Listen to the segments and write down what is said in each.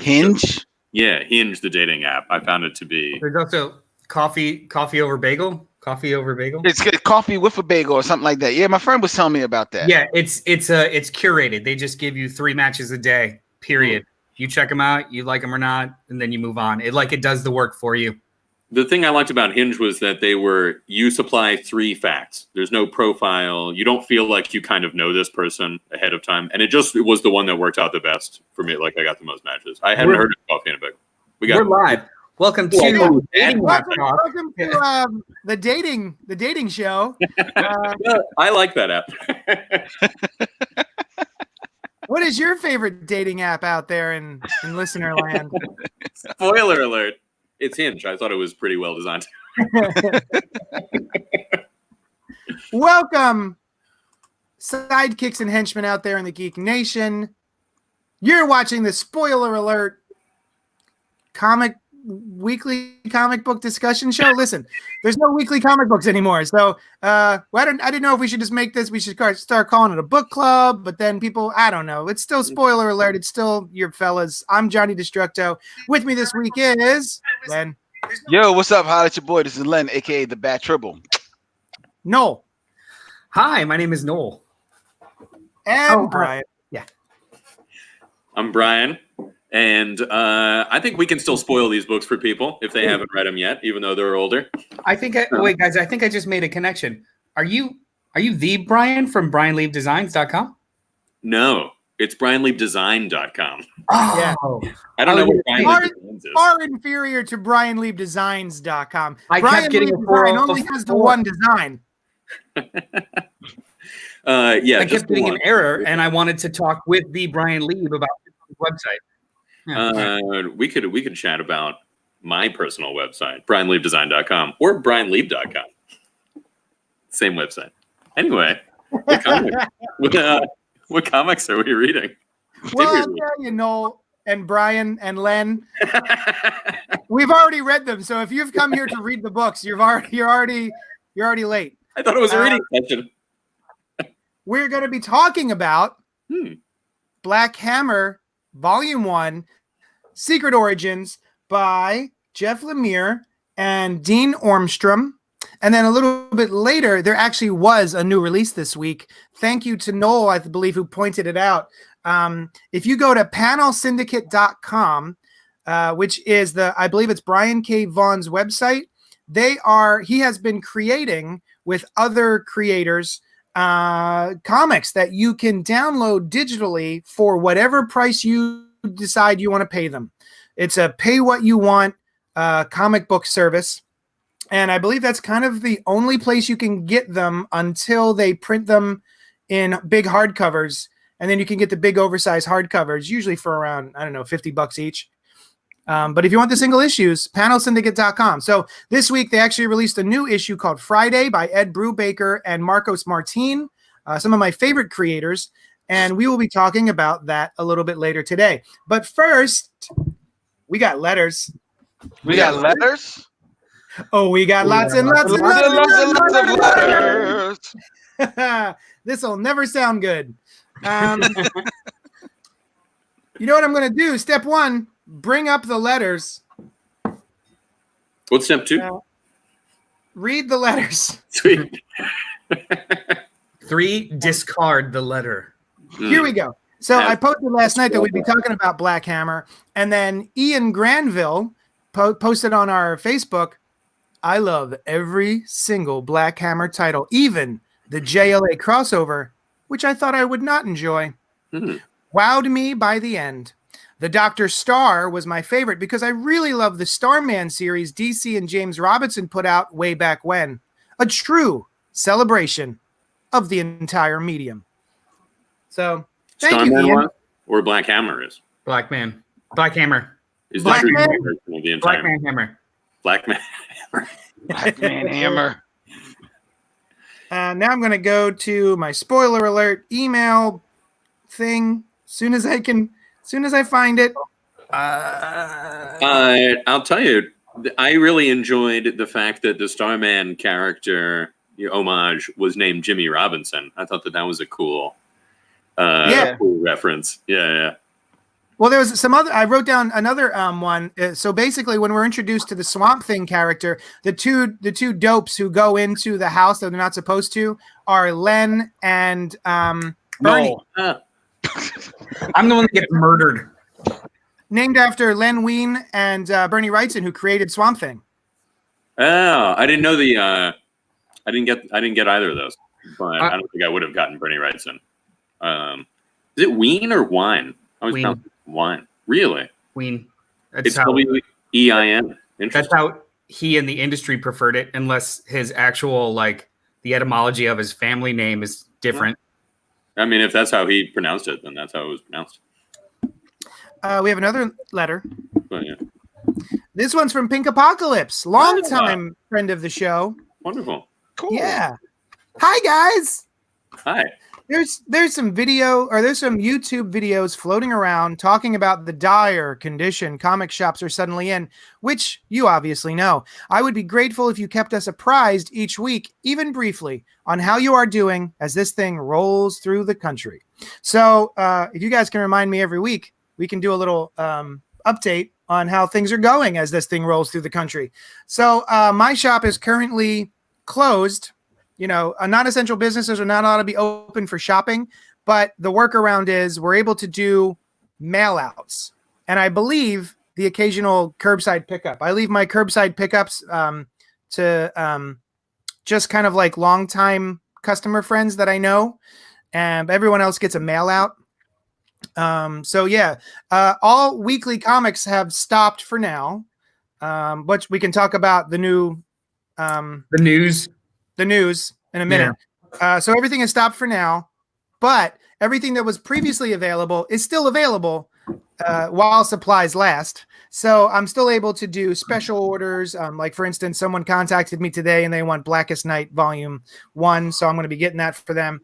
Hinge? Yeah, Hinge, the dating app. I found it to be. There's also coffee over bagel. Coffee over bagel. It's coffee with a bagel or something like that. Yeah, my friend was telling me about that. Yeah, it's curated. They just give you 3 matches a day. Period. You check them out, you like them or not, and then you move on. It does the work for you. The thing I liked about Hinge was that you supply 3 facts. There's no profile. You don't feel like you kind of know this person ahead of time. And it was the one that worked out the best for me. Like I got the most matches. I hadn't heard of coffee in a bagel. We're live. Welcome to welcome to the dating show. I like that app. What is your favorite dating app out there in listener land? Spoiler alert. It's Hinge. I thought it was pretty well designed. Welcome, sidekicks and henchmen out there in the Geek Nation. You're watching the Spoiler Alert weekly comic book discussion show. Listen, there's no weekly comic books anymore. So I didn't know if we should just make this. We should start calling it a book club. But then people, I don't know. It's still Spoiler Alert. It's still your fellas. I'm Johnny Destructo. With me this week is Len. Yo, what's up? Holla at your boy. This is Len, a.k.a. the Bat Tribble. Noel. Hi, my name is Noel. And Brian. Yeah. I'm Brian. And I think we can still spoil these books for people if they haven't read them yet, even though they're older. Wait, guys, I think I just made a connection. Are you the Brian from BrianLeaveDesigns.com? No, it's BrianLeaveDesign.com. Oh, yeah. I don't know what Brian Leave Designs is. Far inferior to BrianLeaveDesigns.com. I Brian kept getting Leave Design only has the one design. Yeah, I kept getting an error, and I wanted to talk with the Brian Leave about his website. We could chat about my personal website, BrianLeaveDesign.com or BrianLeave.com. Same website. Anyway, what comics are we reading? Well, I'll tell you, Noel and Brian and Len, we've already read them. So if you've come here to read the books, you're already late. I thought it was a reading session. We're going to be talking about Black Hammer, Volume 1, Secret Origins by Jeff Lemire and Dean Ormstrom. And then a little bit later, there actually was a new release this week. Thank you to Noel, I believe, who pointed it out. If you go to panelsyndicate.com, which is I believe it's Brian K. Vaughan's website, he has been creating with other creators comics that you can download digitally for whatever price you decide you want to pay them. It's a pay what you want comic book service. And I believe that's kind of the only place you can get them until they print them in big hardcovers. And then you can get the big oversized hardcovers, usually for around, I don't know, $50 each. But if you want the single issues, panelsyndicate.com. So this week they actually released a new issue called Friday by Ed Brubaker and Marcos Martin, some of my favorite creators. And we will be talking about that a little bit later today. But first, we got letters. We got letters? Oh, we got lots and lots of letters. This will never sound good. You know what I'm going to do? Step 1, bring up the letters. What's step 2? Read the letters. Sweet. 3, discard the letter. Here we go. So I posted last night that we'd be talking about Black Hammer, and then Ian Granville posted on our Facebook, I love every single Black Hammer title, even the JLA crossover, which I thought I would not enjoy. Wowed me by the end. The Dr. Star was my favorite because I really love the Starman series DC and James Robinson put out way back when. A true celebration of the entire medium. So, thank you, Ian. Or Black Hammer is? Black Hammer. Is Black the Man? version of the entire Black Man Hammer. Black Man Hammer. Black Man Hammer. Now I'm going to go to my spoiler alert email thing soon as I find it. I'll tell you, I really enjoyed the fact that the Starman character homage was named Jimmy Robinson. I thought that was a cool reference. Yeah. Well, there was some other. I wrote down another one. So basically, when we're introduced to the Swamp Thing character, the two dopes who go into the house that they're not supposed to are Len and Bernie, No. I'm the one that gets murdered. named after Len Wein and Bernie Wrightson, who created Swamp Thing. Oh, I didn't know I didn't get either of those, but I don't think I would have gotten Bernie Wrightson. Is it Ween or Wine? I always pronounce it Wine. Really? Ween. It's W-E-I-N. That's how he in the industry preferred it, unless his actual, like, the etymology of his family name is different. I mean, if that's how he pronounced it, then that's how it was pronounced. We have another letter. But yeah. This one's from Pink Apocalypse, longtime friend of the show. Wonderful. Cool. Yeah. Hi, guys. Hi. There's some YouTube videos floating around talking about the dire condition comic shops are suddenly in, which you obviously know. I would be grateful if you kept us apprised each week, even briefly, on how you are doing as this thing rolls through the country. So if you guys can remind me every week, we can do a little update on how things are going as this thing rolls through the country. So my shop is currently closed. You know, non-essential businesses are not allowed to be open for shopping, but the workaround is we're able to do mail outs. And I believe the occasional curbside pickup. I leave my curbside pickups to just kind of like longtime customer friends that I know, and everyone else gets a mail out. So yeah, all weekly comics have stopped for now. But we can talk about the new, the news in a minute. Yeah. So everything is stopped for now, but everything that was previously available is still available while supplies last. So I'm still able to do special orders. Like for instance, someone contacted me today and they want Blackest Night Volume 1. So I'm going to be getting that for them.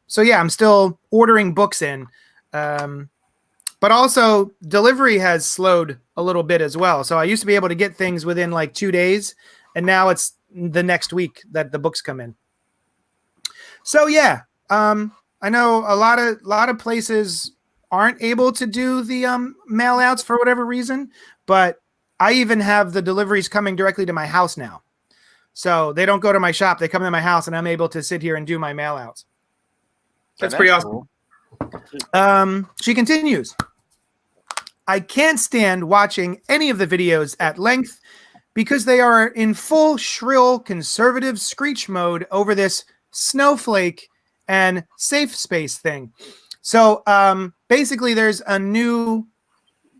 So yeah, I'm still ordering books in. But also delivery has slowed a little bit as well. So I used to be able to get things within like 2 days, and now it's the next week that the books come in. So yeah, I know a lot of places aren't able to do the mail outs for whatever reason, but I even have the deliveries coming directly to my house now. So they don't go to my shop, they come to my house, and I'm able to sit here and do my mail outs. That's pretty awesome. Cool. She continues. I can't stand watching any of the videos at length because they are in full shrill conservative screech mode over this snowflake and safe space thing. So basically there's a new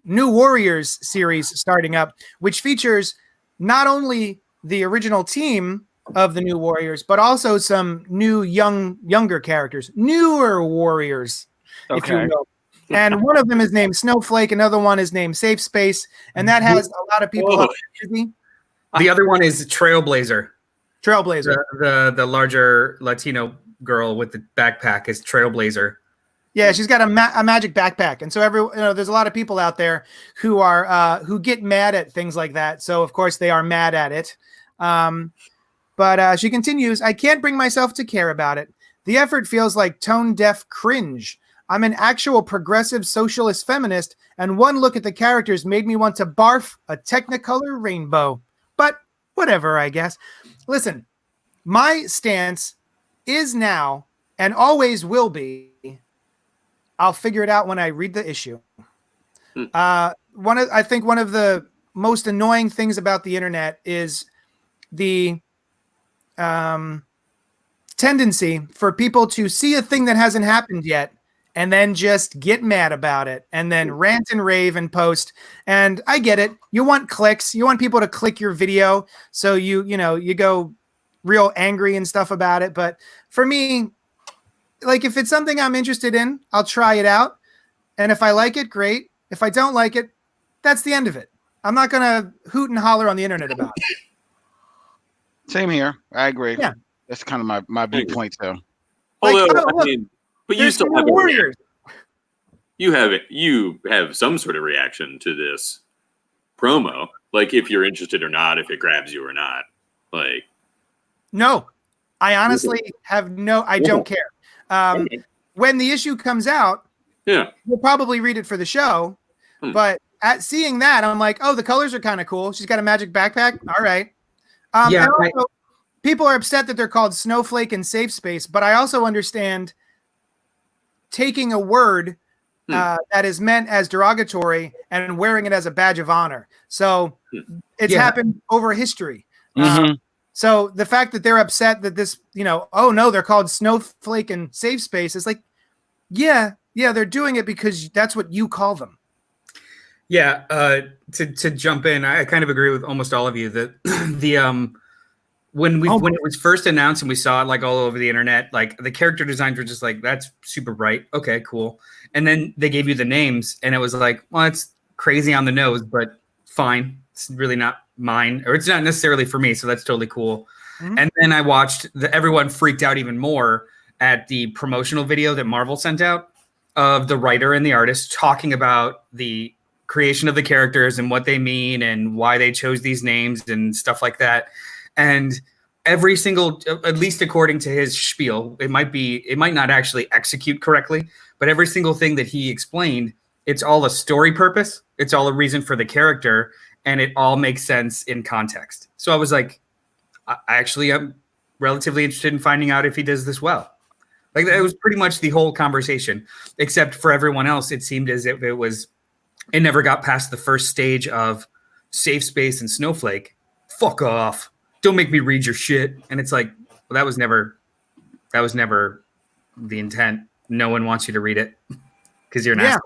Warriors series starting up, which features not only the original team of the New Warriors, but also some new younger characters, newer Warriors, if you will. And one of them is named Snowflake, another one is named Safe Space, and that has a lot of people. The other one is Trailblazer. Trailblazer. The larger Latino girl with the backpack is Trailblazer. Yeah, she's got a magic backpack, and so there's a lot of people out there who are who get mad at things like that. So of course they are mad at it. But she continues, I can't bring myself to care about it. The effort feels like tone-deaf cringe. I'm an actual progressive socialist feminist, and one look at the characters made me want to barf a Technicolor rainbow. But whatever, I guess. Listen, my stance is now and always will be, I'll figure it out when I read the issue. I think one of the most annoying things about the internet is the tendency for people to see a thing that hasn't happened yet and then just get mad about it and then rant and rave and post. And I get it. You want clicks. You want people to click your video. So you go real angry and stuff about it. But for me, like if it's something I'm interested in, I'll try it out. And if I like it, great. If I don't like it, that's the end of it. I'm not going to hoot and holler on the internet about it. Same here. I agree. Yeah. That's kind of my big point though. Although, but you still have Warriors. You have some sort of reaction to this promo, like if you're interested or not, if it grabs you or not. Like, no, I honestly have I don't care. When the issue comes out, Yeah. We'll probably read it for the show, but at seeing that, I'm like, oh, the colors are kind of cool. She's got a magic backpack. All right. Yeah, and also, people are upset that they're called Snowflake and Safe Space, but I also understand taking a word that is meant as derogatory and wearing it as a badge of honor. So it's happened over history. So the fact that they're upset that this, oh no, they're called Snowflake and Safe Space, is like, yeah, they're doing it because that's what you call them. Yeah, to jump in, I kind of agree with almost all of you that when it was first announced and we saw it like all over the internet, like the character designs were just like, that's super bright. Okay, cool. And then they gave you the names and it was like, well, it's crazy on the nose, but fine. It's really not mine, or it's not necessarily for me. So that's totally cool. And then I watched everyone freaked out even more at the promotional video that Marvel sent out of the writer and the artist talking about the creation of the characters and what they mean and why they chose these names and stuff like that. And every single, at least according to his spiel, it might not actually execute correctly, but every single thing that he explained, it's all a story purpose. It's all a reason for the character, and it all makes sense in context. So I was like, I'm relatively interested in finding out if he does this well. Like that was pretty much the whole conversation, except for everyone else, it seemed as if it never got past the first stage of Safe Space and Snowflake. Fuck off. Don't make me read your shit. And it's like, well, that was never the intent. No one wants you to read it because you're an asshole.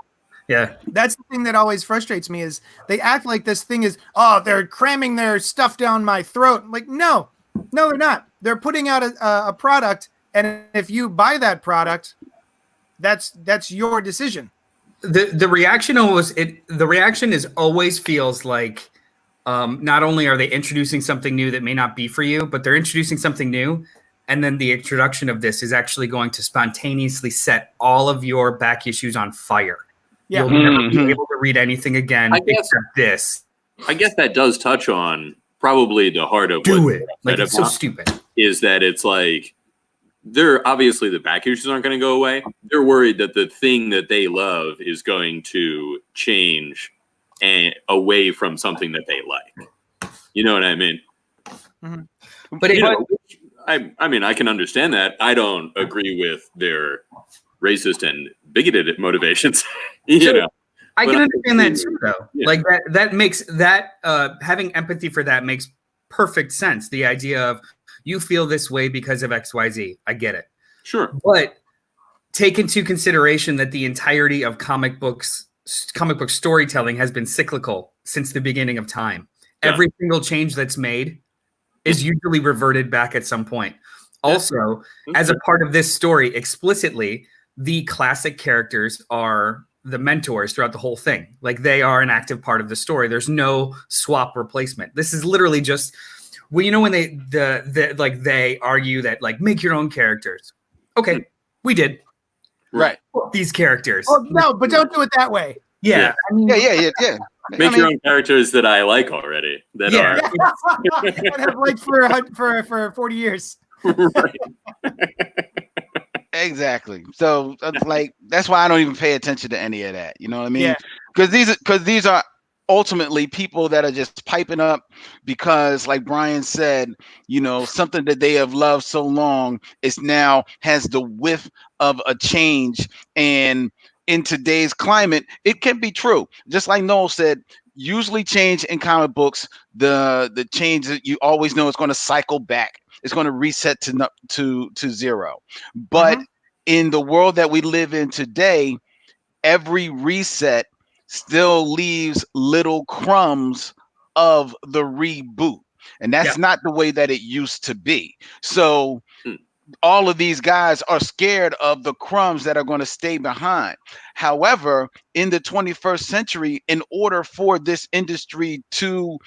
Yeah. That's the thing that always frustrates me is they act like this thing is, oh, they're cramming their stuff down my throat. I'm like, no, they're not. They're putting out a product. And if you buy that product, that's your decision. The reaction is always feels like not only are they introducing something new that may not be for you, but they're introducing something new. And then the introduction of this is actually going to spontaneously set all of your back issues on fire. Yeah. You'll never be able to read anything again except this. I guess that does touch on probably the heart of Like it's so stupid. Is that it's like they're obviously the back issues aren't going to go away. They're worried that the thing that they love is going to change and away from something that they like. You know what I mean? Mm-hmm. But I mean, I can understand that. I don't agree with their racist and bigoted motivations. I can understand that too, though. Yeah. Like that makes that having empathy for that makes perfect sense. The idea of you feel this way because of XYZ. I get it. Sure. But take into consideration that the entirety of comic book storytelling has been cyclical since the beginning of time. Yeah. Every single change that's made is usually reverted back at some point. Also, as a part of this story, explicitly, the classic characters are the mentors throughout the whole thing. Like they are an active part of the story. There's no swap replacement. This is literally just, well, when they argue that like make your own characters. Okay, we did. Right. These characters. Oh, no, but don't do it that way. Yeah. I mean, yeah. Make your own characters that I like already. That are that have liked for 40 years. Right. Exactly. So like that's why I don't even pay attention to any of that. You know what I mean? Because these are ultimately people that are just piping up because, like Brian said, something that they have loved so long is now has the whiff of a change. And in today's climate, it can be true. Just like Noel said, usually change in comic books, the change that you always know is going to cycle back. It's going to reset to zero. But in the world that we live in today, every reset still leaves little crumbs of the reboot. And that's not the way that it used to be. So all of these guys are scared of the crumbs that are going to stay behind. However, in the 21st century, in order for this industry to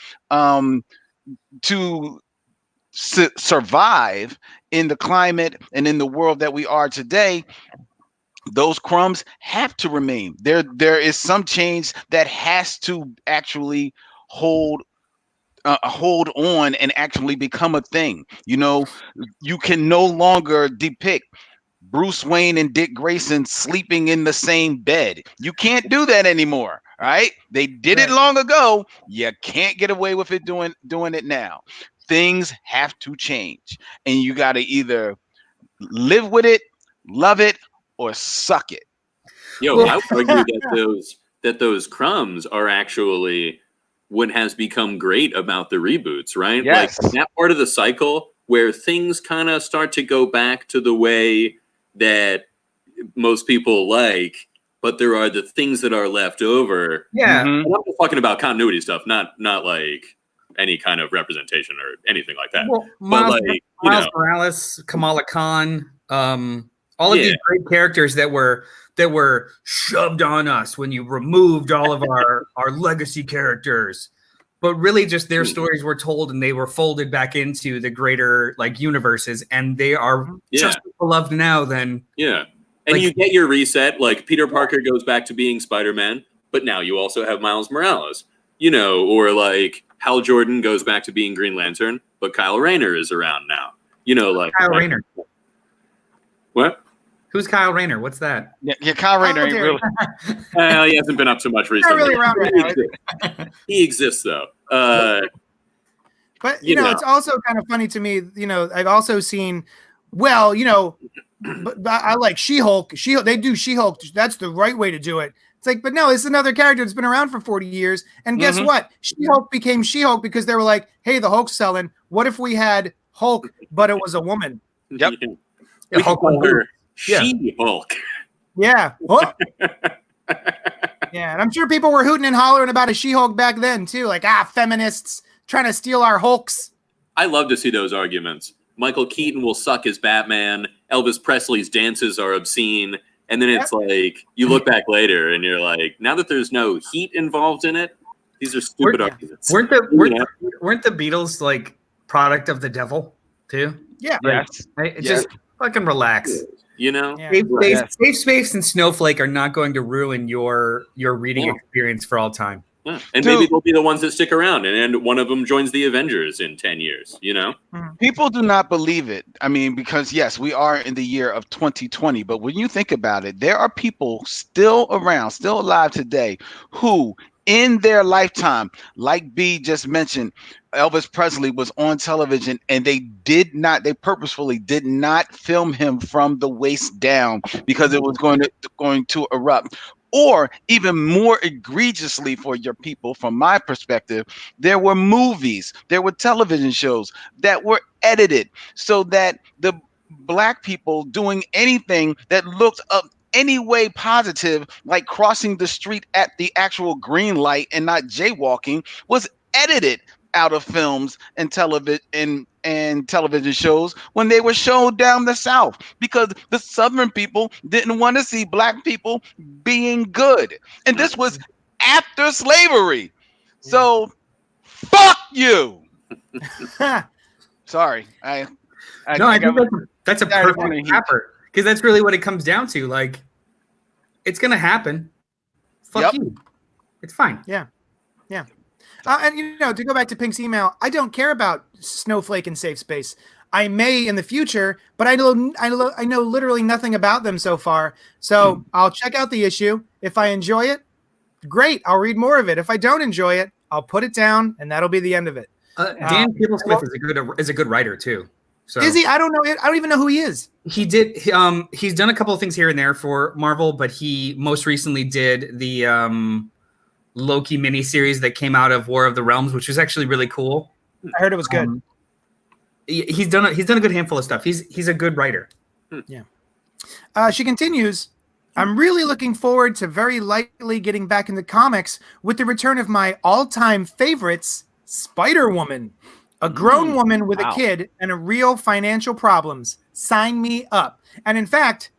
survive in the climate and in the world that we are today, those crumbs have to remain. There is some change that has to actually hold on and actually become a thing. You can no longer depict Bruce Wayne and Dick Grayson sleeping in the same bed. You can't do that anymore. Right? They did it long ago. You can't get away with it doing it now. Things have to change, and you got to either live with it, love it, or suck it. Yo, I would argue that those crumbs are actually what has become great about the reboots, right? Yes. Like that part of the cycle where things kind of start to go back to the way that most people like, but there are the things that are left over. Yeah. And I'm just talking about continuity stuff, not like any kind of representation or anything like that. Well, Miles Morales, Kamala Khan, all of these great characters that were shoved on us when you removed all of our legacy characters, but really just their stories were told and they were folded back into the greater like universes, and they are just as beloved now than and like, you get your reset. Like Peter Parker goes back to being Spider-Man, but now you also have Miles Morales, or like Hal Jordan goes back to being Green Lantern, but Kyle Rayner is around now. Like Kyle Rayner. What? Who's Kyle Rayner? What's that? Yeah, Kyle Rayner ain't really. Well, he hasn't been up so much recently. Not really around right now. He exists though. But it's also kind of funny to me. I've also seen. Well, but I like She-Hulk. They do She-Hulk. That's the right way to do it. It's like, but no, it's another character that's been around for 40 years. And guess what? She-Hulk became She-Hulk because they were like, hey, the Hulk's selling. What if we had Hulk, but it was a woman? Yep. We can call her She-Hulk. Yeah. Yeah. And I'm sure people were hooting and hollering about a She-Hulk back then, too. Like, feminists trying to steal our Hulks. I love to see those arguments. Michael Keaton will suck as Batman. Elvis Presley's dances are obscene. And then it's like, you look back later and you're like, now that there's no heat involved in it, these are stupid arguments. Weren't the Beatles like product of the devil too? Yeah. Yes. Just fucking relax. Safe Space and Snowflake are not going to ruin your reading experience for all time. Yeah. And maybe they'll be the ones that stick around, and one of them joins the Avengers in 10 years, People do not believe it. I mean, because yes, we are in the year of 2020, but when you think about it, there are people still around, still alive today, who in their lifetime, like B just mentioned, Elvis Presley was on television and they purposefully did not film him from the waist down because it was going to erupt. Or even more egregiously for your people, from my perspective, there were movies, there were television shows that were edited so that the black people doing anything that looked up any way positive, like crossing the street at the actual green light and not jaywalking, was edited out of films and television shows when they were showed down the South, because the Southern people didn't want to see black people being good. And this was after slavery. So fuck you. Sorry. I think that's a perfect rapper, because that's really what it comes down to. Like, it's gonna happen. Fuck you. It's fine. Yeah. And to go back to Pink's email, I don't care about Snowflake and Safe Space. I may in the future, but I know literally nothing about them so far. So I'll check out the issue. If I enjoy it, great. I'll read more of it. If I don't enjoy it, I'll put it down, and that'll be the end of it. Dan Smith is a good writer too. So is he? I don't know. I don't even know who he is. He did. He's done a couple of things here and there for Marvel, but he most recently did the Loki miniseries that came out of War of the Realms, which was actually really cool. I heard it was good. He's done a good handful of stuff. He's a good writer. Yeah. She continues, I'm really looking forward to very likely getting back into comics with the return of my all-time favorites, Spider-Woman, a grown woman with a kid and a real financial problems. Sign me up. And in fact,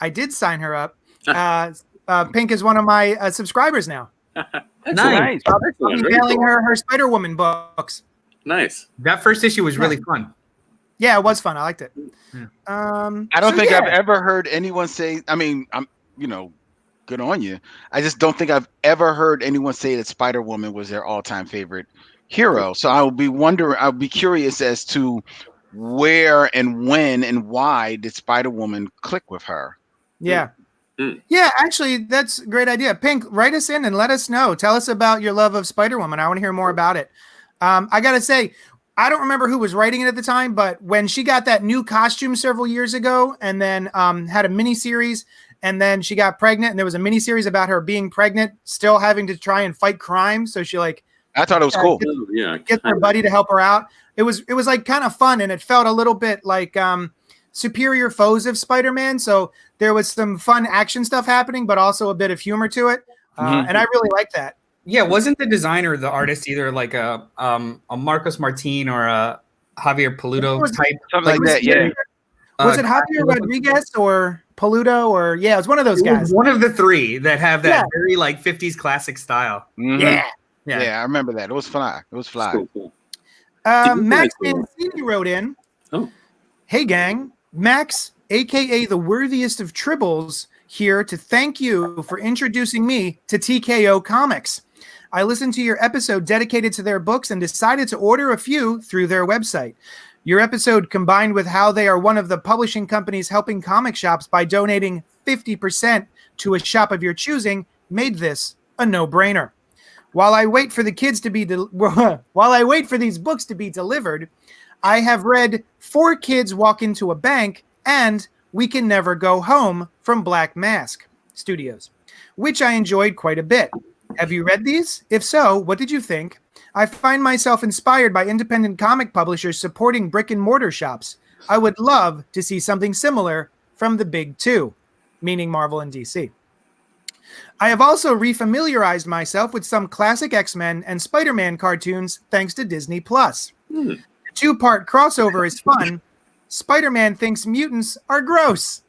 I did sign her up. Pink is one of my subscribers now. Nice. I'm emailing her Spider-Woman books. Nice. That first issue was really fun. Yeah, it was fun. I liked it. Yeah. I don't think I've ever heard anyone say, I mean, I'm, good on you. I just don't think I've ever heard anyone say that Spider-Woman was their all-time favorite hero. So I would be curious as to where and when and why did Spider-Woman click with her? Yeah. Yeah, actually, that's a great idea. Pink, write us in and let us know. Tell us about your love of Spider-Woman. I want to hear more about it. I got to say, I don't remember who was writing it at the time, but when she got that new costume several years ago and then had a miniseries, and then she got pregnant, and there was a miniseries about her being pregnant, still having to try and fight crime. So she I thought it was cool. Get her buddy to help her out. It was like kind of fun, and it felt a little bit like Superior Foes of Spider-Man. So there was some fun action stuff happening, but also a bit of humor to it. And I really like that. Yeah, wasn't the designer, the artist, either like a Marcos Martin or a Javier Peludo type? Something like that, yeah. Was it Javier Rodriguez or Peludo, or it was one of those guys. One of the three that have that very like 50s classic style. Yeah, I remember that. It was fly. Cool. Max Mancini wrote in. Oh. Hey gang, Max, aka the worthiest of tribbles, here to thank you for introducing me to TKO Comics. I listened to your episode dedicated to their books and decided to order a few through their website. Your episode, combined with how they are one of the publishing companies helping comic shops by donating 50% to a shop of your choosing, made this a no-brainer. While I wait for the kids to be while I wait for these books to be delivered, I have read 4 Kids Walk Into a Bank and We Can Never Go Home from Black Mask Studios, which I enjoyed quite a bit. Have you read these? If so, what did you think? I find myself inspired by independent comic publishers supporting brick and mortar shops. I would love to see something similar from the big two, meaning Marvel and DC. I have also refamiliarized myself with some classic X-Men and Spider-Man cartoons thanks to Disney+. The 2-part crossover is fun. Spider-Man thinks mutants are gross.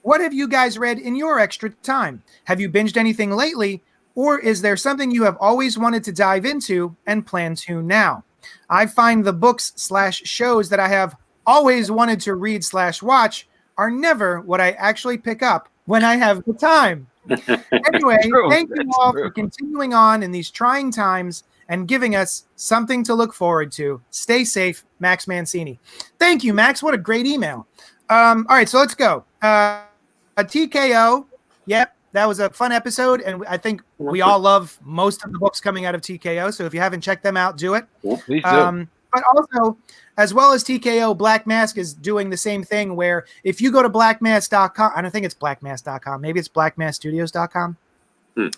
What have you guys read in your extra time? Have you binged anything lately? Or is there something you have always wanted to dive into and plan to now? I find the books/shows that I have always wanted to read/watch are never what I actually pick up when I have the time. Anyway, thank you all for continuing on in these trying times and giving us something to look forward to. Stay safe, Max Mancini. Thank you, Max. What a great email. All right, so let's go. A TKO. Yep, that was a fun episode, and I think we all love most of the books coming out of TKO. So if you haven't checked them out, do it. Please do. But also, as well as TKO, Black Mask is doing the same thing where if you go to blackmask.com, I don't think it's blackmask.com, maybe it's blackmaskstudios.com,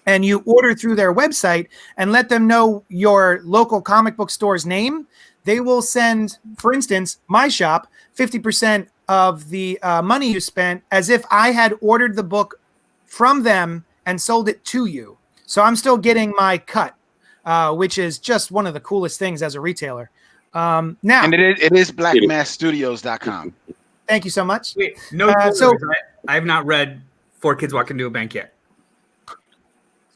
and you order through their website and let them know your local comic book store's name, they will send, for instance, my shop, 50% of the money you spent as if I had ordered the book from them and sold it to you. So I'm still getting my cut, which is just one of the coolest things as a retailer. Now, and it is blackmaskstudios.com. Thank you so much. Wait, no, I have not read 4 Kids Walk Into a Bank yet.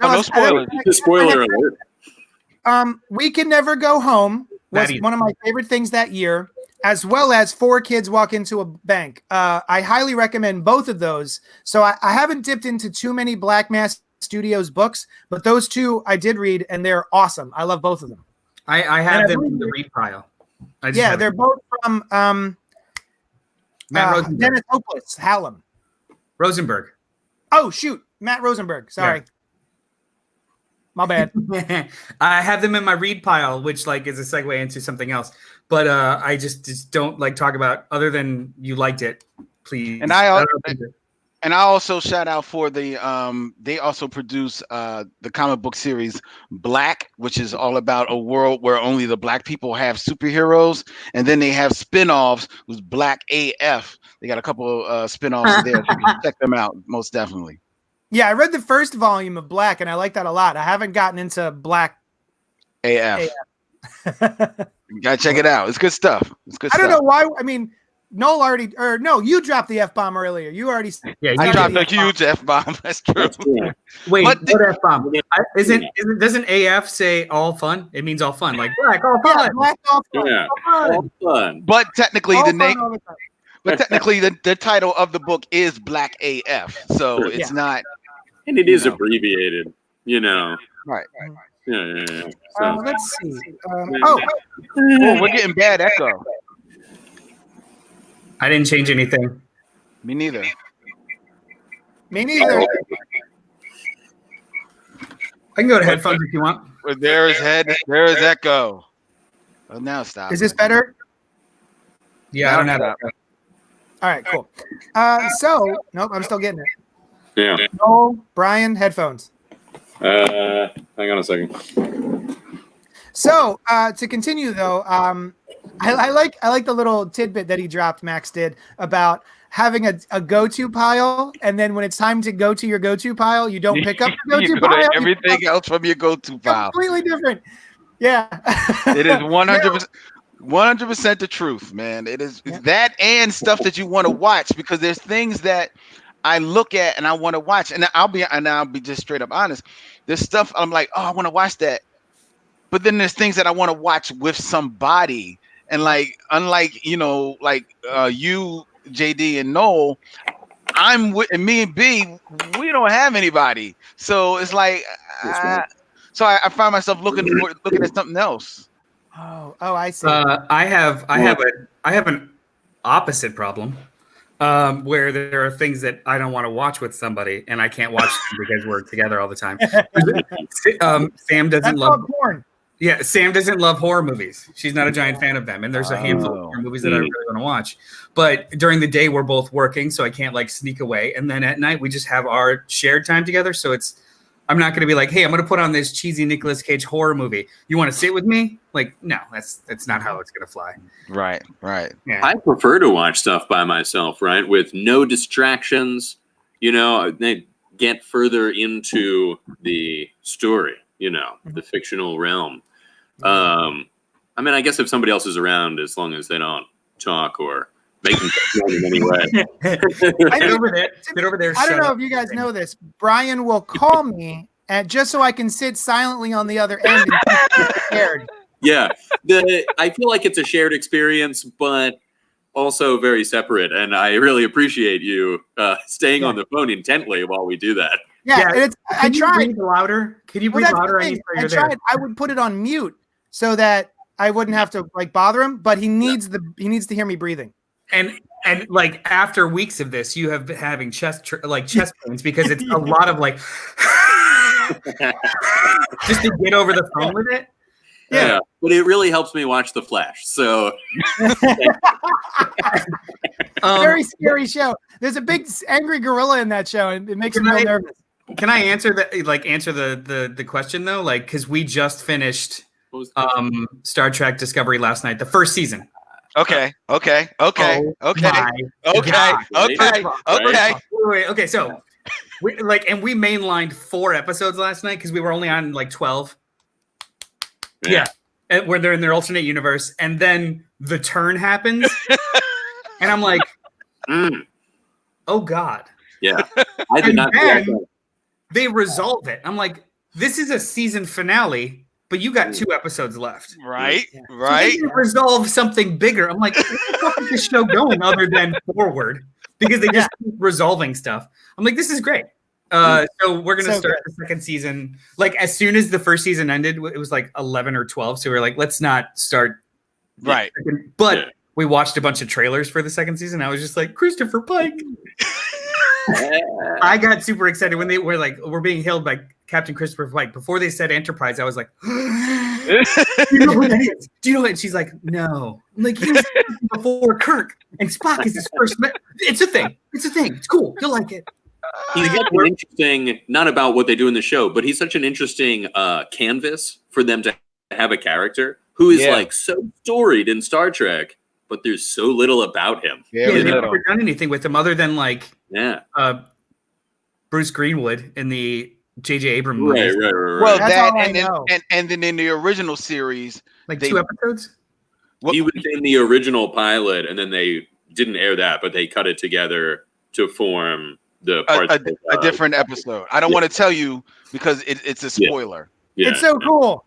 No spoilers. Spoiler alert. We Can Never Go Home was one of my favorite things that year, as well as 4 Kids Walk Into a Bank. I highly recommend both of those. So I haven't dipped into too many Black Mask Studios books, but those two I did read, and they're awesome. I love both of them. I have them in the read pile. Yeah, they're both from Matt Rosenberg. Dennis Hopeless, Hallam. Rosenberg. Oh, shoot. Matt Rosenberg. Sorry. Yeah. My bad. I have them in my read pile, which like is a segue into something else. But I just don't like talk about other than you liked it, please. And I also shout out for the they also produce the comic book series Black, which is all about a world where only the black people have superheroes, and then they have spin-offs who's Black AF. They got a couple of spin-offs there, so you can check them out most definitely. Yeah, I read the first volume of Black, and I like that a lot. I haven't gotten into Black AF. You gotta check it out. It's good stuff. I don't know why. I mean, Noel already, or no, you dropped the F-bomb earlier. You already. Yeah, I dropped a huge F-bomb. That's true. Wait, what F-bomb? Doesn't AF say all fun? It means all fun, like black, all fun. Yeah, black, all fun. Yeah, all fun. But technically, all the fun name. all the time. But technically, the title of the book is Black AF, so it's not. And it is abbreviated, Right. Yeah. So. Let's see. Oh, we're getting bad echo. I didn't change anything. Me neither. Me neither. I can go to headphones if you want. There is echo. Oh, now stop. Is this better? Yeah, I don't have that. All right, cool. Nope, I'm still getting it. Yeah. Noel, Brian, headphones. Hang on a second. So to continue though, I like the little tidbit that he dropped. Max did about having a go-to pile, and then when it's time to go to your go-to pile, you don't pick up the go-to you go pile. to everything else from your go-to pile. Completely different. Yeah. It is 100% the truth, man. It is that and stuff that you want to watch, because there's things that I look at and I want to watch, and I'll be just straight up honest. There's stuff I'm like, oh, I want to watch that, but then there's things that I want to watch with somebody, and like, unlike you, JD and Noel, and me and B, we don't have anybody, so it's like, so I find myself looking at something else. Oh, I see. I have an opposite problem, where there are things that I don't want to watch with somebody, and I can't watch them because we're together all the time. Sam doesn't love porn. Yeah, Sam doesn't love horror movies. She's not a giant fan of them, and there's a handful of horror movies that I really want to watch. But during the day, we're both working, so I can't like sneak away. And then at night, we just have our shared time together. So I'm not going to be like, hey, I'm going to put on this cheesy Nicolas Cage horror movie. You want to sit with me? Like, no, that's not how it's going to fly. Right. Yeah. I prefer to watch stuff by myself, right? With no distractions, they get further into the story, the fictional realm. I guess if somebody else is around, as long as they don't talk or make them in any way. Sit over there. I don't know if you guys know this. Brian will call me, and just so I can sit silently on the other end and keep scared. Yeah, I feel like it's a shared experience, but also very separate. And I really appreciate you staying on the phone intently while we do that. Yeah. I tried. Breathe louder? Can you breathe louder? I tried. I would put it on mute so that I wouldn't have to like bother him. But he needs to hear me breathing. And like after weeks of this, you have been having chest pains because it's a lot of like just to get over the phone with it. Yeah, but it really helps me watch The Flash. So very scary show. There's a big angry gorilla in that show, and it makes me real nervous. Can I answer that? Like answer the question though, like because we just finished Star Trek Discovery last night, the first season. Okay. Okay. So we we mainlined 4 episodes last night because we were only on like 12. Yeah. And where they're in their alternate universe, and then the turn happens, and I'm like, oh God. Yeah. I did not. They resolve it. I'm like, this is a season finale, but you got 2 episodes left. Right. Yeah. Right. So they resolve something bigger. I'm like, where the fuck is this show going other than forward? Because they just keep resolving stuff. I'm like, this is great. So we're going to start the second season. Like as soon as the first season ended, it was like 11 or 12. So we were like, let's not start. Right. But we watched a bunch of trailers for the second season. I was just like, Christopher Pike. I got super excited when they were like, we're being hailed by Captain Christopher Pike. Before they said Enterprise, I was like, do you know who that is? Do you know it? And she's like, no. I'm like, he was before Kirk, and Spock is his first. It's a thing. It's cool. You'll like it. He's such an interesting, not about what they do in the show, but he's such an interesting canvas for them to have a character who is like so storied in Star Trek, but there's so little about him. They've never done anything with him other than like Bruce Greenwood in the J.J. Abrams movies. Right. Well, and then in the original series, like 2 episodes. He was in the original pilot, and then they didn't air that, but they cut it together to form the parts a different episode. I don't want to tell you because it's a spoiler. Yeah. It's so cool.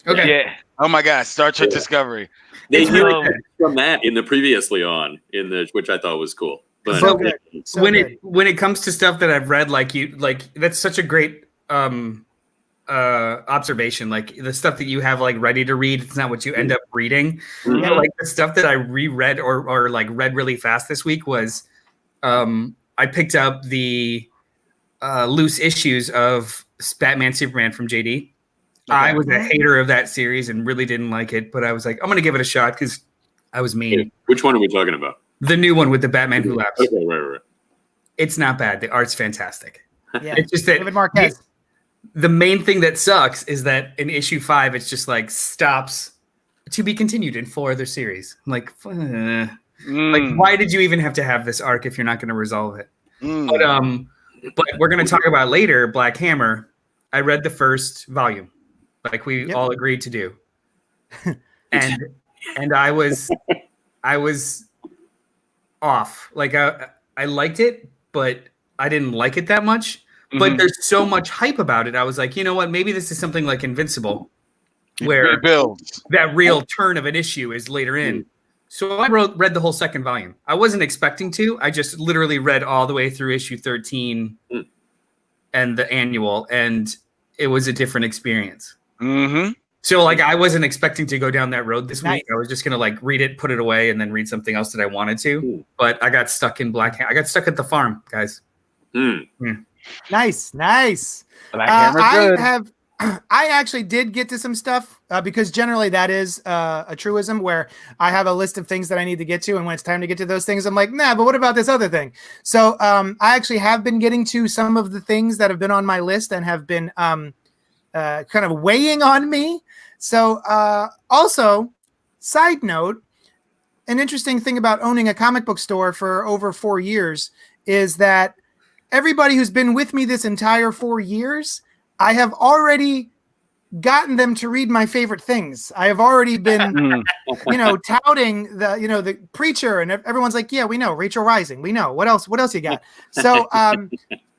Okay. Yeah. Oh my gosh, Star Trek Discovery. They really from that in the previously on which I thought was cool. But when it comes to stuff that I've read, like that's such a great observation. Like the stuff that you have like ready to read, it's not what you end up reading. Mhm. But, like the stuff that I reread or like read really fast this week was I picked up the loose issues of Batman Superman from JD. Okay. I was a hater of that series and really didn't like it, but I was like, I'm gonna give it a shot because I was mean. Which one are we talking about? The new one with the Batman Who Laughs. Okay, right. It's not bad. The art's fantastic. Yeah. It's just that David Marquez. the main thing that sucks is that in issue 5, it's just like stops to be continued in 4 other series. I'm like, like, why did you even have to have this arc if you're not going to resolve it? But we're going to talk about later. Black Hammer. I read the first volume, like we all agreed to do, and I was off. Like I liked it, but I didn't like it that much. But there's so much hype about it. I was like, you know what? Maybe this is something like Invincible, where it builds. that real turn of an issue is later in. So I read the whole second volume. I wasn't expecting to. I just literally read all the way through issue 13 and the annual, and it was a different experience. So like I wasn't expecting to go down that road this week. I was just gonna like read it, put it away, and then read something else that I wanted to. But I got stuck in Black Hammer. I got stuck at the farm, guys. Nice. Black Hammer, good. I actually did get to some stuff because generally that is a truism where I have a list of things that I need to get to, and when it's time to get to those things, I'm like, nah, but what about this other thing? So I actually have been getting to some of the things that have been on my list and have been kind of weighing on me. So also, side note, an interesting thing about owning a comic book store for over 4 years is that everybody who's been with me this entire 4 years, I have already gotten them to read my favorite things. I have already been, touting the Preacher, and everyone's like, yeah, we know Rachel Rising. We know what else you got. So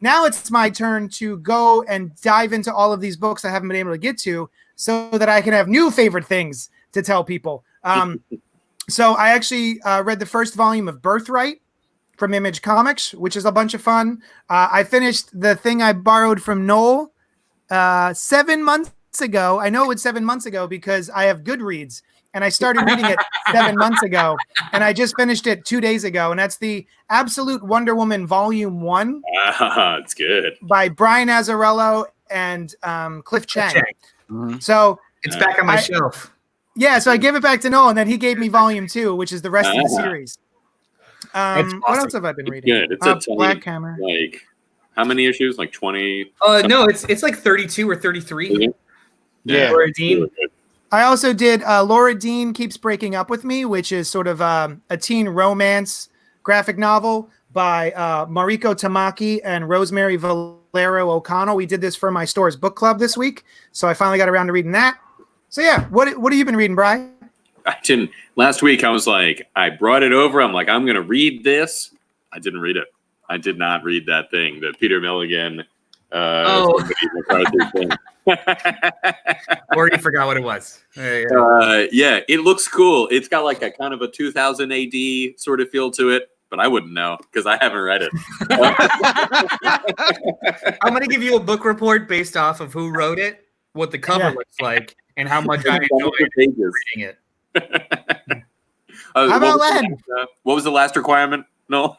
now it's my turn to go and dive into all of these books I haven't been able to get to so that I can have new favorite things to tell people. So I actually read the first volume of Birthright from Image Comics, which is a bunch of fun. I finished the thing I borrowed from Noel 7 months ago. I know it was 7 months ago because I have Goodreads and I started reading it 7 months ago, and I just finished it 2 days ago. And that's the Absolute Wonder Woman Volume 1. It's good. By Brian Azzarello and Cliff Chang. So it's back on my shelf. Yeah, so I gave it back to Noel, and then he gave me Volume 2, which is the rest of the series. Awesome. What else have I been reading? Good. It's a tiny, Black Hammer. Like, how many issues? Like 20? No, it's like 32 or 33. Yeah. Laura Dean. I also did Laura Dean Keeps Breaking Up With Me, which is sort of a teen romance graphic novel by Mariko Tamaki and Rosemary Valero O'Connell. We did this for my store's book club this week, so I finally got around to reading that. So yeah, what have you been reading, Brian? I didn't. Last week I was like, I brought it over. I'm like, I'm going to read this. I didn't read it. I did not read that thing, the Peter Milligan. Already forgot what it was. Yeah, it looks cool. It's got like a kind of a 2000 AD sort of feel to it, but I wouldn't know because I haven't read it. I'm going to give you a book report based off of who wrote it, what the cover looks like, and how much I enjoyed reading it. How about Len? What was the last requirement? No.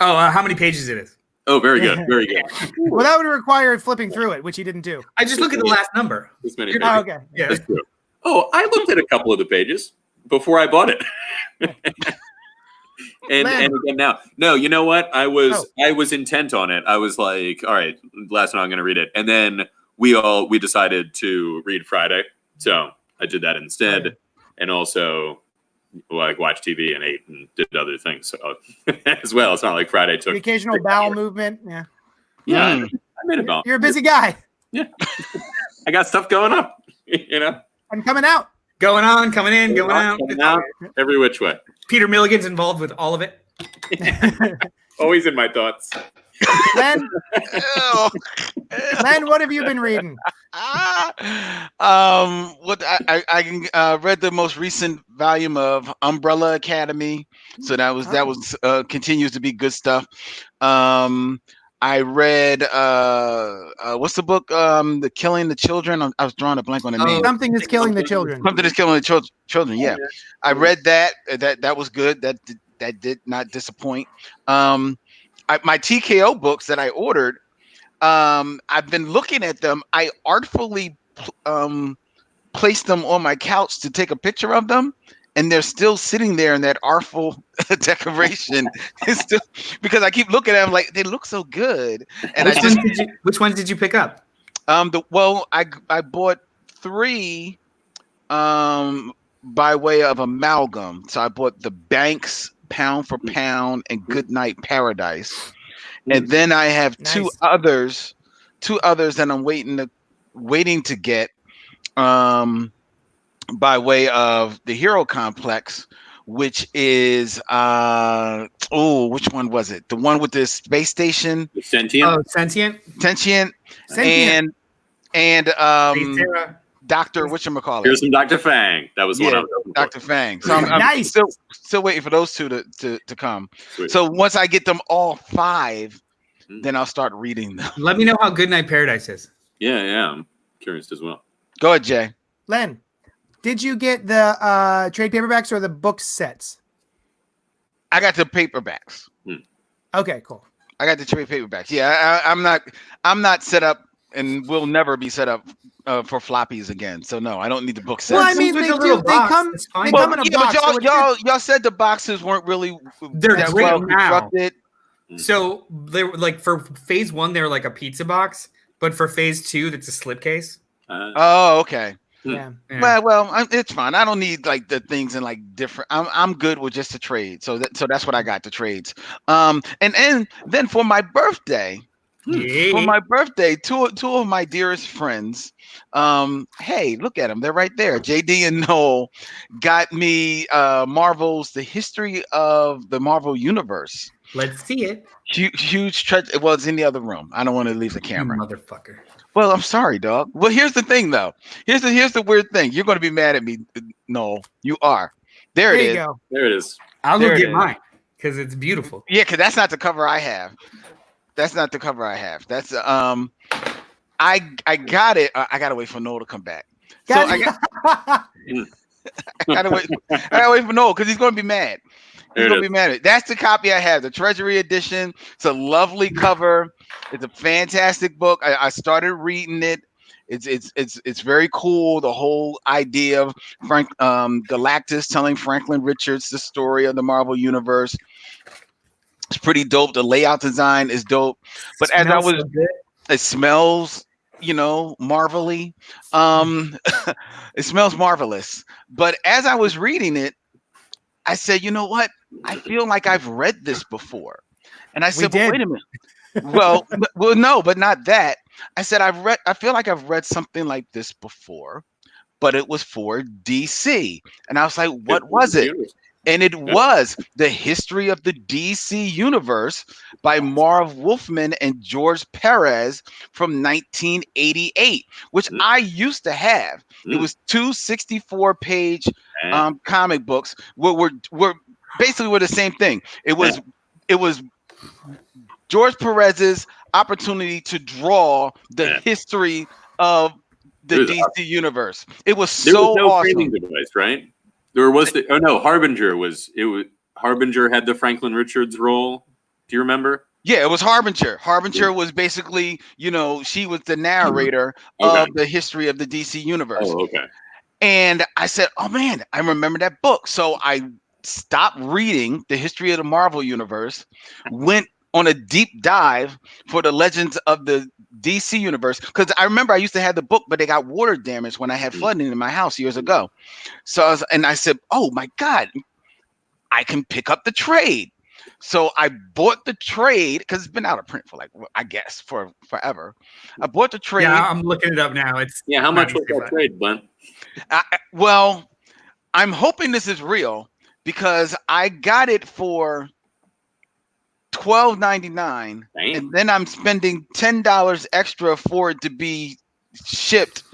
Oh, how many pages it is? Oh, very good, very good. Well, that would require flipping through it, which he didn't do. I just look at the last number. This many pages. Oh, okay. Yeah. That's true. Oh, I looked at a couple of the pages before I bought it. and again now. No, you know what? I was intent on it. I was like, all right, last night I'm going to read it, and then we decided to read Friday, so I did that instead. Okay. And also like watched TV and ate and did other things so as well. It's not like Friday took the occasional bowel movement. Yeah. I made a bowel. You're a busy guy. Yeah. I got stuff going up, I'm coming out. Going on, coming in, going out. Coming out every which way. Peter Milligan's involved with all of it. Always in my thoughts. Len, what have you been reading? What I read the most recent volume of Umbrella Academy, so that was continues to be good stuff. I read what's the book? The Killing the Children. I was drawing a blank on the name. Something is killing the children. Something is killing the children. Yeah, I read that. That was good. That did not disappoint. My TKO books that I ordered. I've been looking at them. I artfully placed them on my couch to take a picture of them, and they're still sitting there in that artful decoration. It's still, because I keep looking at them like they look so good. And which ones did you pick up? I bought 3 by way of amalgam. So I bought the Banks Pound for Pound and Goodnight Paradise. And then I have two others that I'm waiting to get by way of the Hero Complex, which is which one was it? The one with the space station? Sentient. Oh, Sentient. And Dr. whatchamacallit. Here's some Dr. Fang. That was one I was hoping for. Dr. Fang. So I'm still waiting for those two to come. Sweet. So once I get them all 5, then I'll start reading them. Let me know how Goodnight Paradise is. Yeah, I'm curious as well. Go ahead, Jay. Len, did you get the trade paperbacks or the book sets? I got the paperbacks. Okay, cool. I got the trade paperbacks. Yeah, I'm not set up, and will never be set up for floppies again. So no, I don't need the book set. Well, I mean, they come in a box. But y'all said the boxes weren't really They're that great well now. constructed. So they were like for phase 1, they were like a pizza box, but for phase 2, that's a slipcase. Okay. Yeah. Well, it's fine. I don't need like the things in like different. I'm good with just the trade. So that's what I got, the trades. And then for my birthday. For my birthday, two of my dearest friends, hey, look at them. They're right there. JD and Noel got me Marvel's The History of the Marvel Universe. Let's see it. Huge treasure. Well, it's in the other room. I don't want to leave the camera. You motherfucker. Well, I'm sorry, dog. Well, here's the thing, though. Here's the weird thing. You're going to be mad at me, Noel. You are. There it is. Go. There it is. I'll go get mine because it's beautiful. Yeah, because that's not the cover I have. That's not the cover I have. That's I got it. I gotta wait for Noel to come back. I gotta wait for Noel because he's gonna be mad. He's gonna be mad. That's the copy I have, the Treasury edition. It's a lovely cover. It's a fantastic book. I started reading it. It's very cool. The whole idea of Galactus telling Franklin Richards the story of the Marvel Universe. It's pretty dope. The layout design is dope. But it smells, marvelly. It smells marvelous. But as I was reading it, I said, you know what? I feel like I've read this before. And I said, well, wait a minute. Well, no, but not that. I said, I feel like I've read something like this before, but it was for DC. And I was like, what was it? And it was The History of the DC Universe by Marv Wolfman and George Perez from 1988, which I used to have. It was 2 64-page comic books. Were basically the same thing. It was George Perez's opportunity to draw the history of the DC Universe. It was so awesome. Framing device, right? There was Harbinger Harbinger had the Franklin Richards role. Do you remember? Yeah, it was Harbinger. Harbinger was basically, she was the narrator of the history of the DC Universe. Oh, okay. And I said, oh man, I remember that book. So I stopped reading the history of the Marvel Universe, went on a deep dive for the Legends of the DC Universe, because I remember I used to have the book, but they got water damage when I had flooding in my house years ago. So I said, oh my God, I can pick up the trade. So I bought the trade because it's been out of print for for forever. I bought the trade. Yeah, I'm looking it up now. How much was that trade, Glenn? Well, I'm hoping this is real because I got it for $12.99, and then I'm spending $10 extra for it to be shipped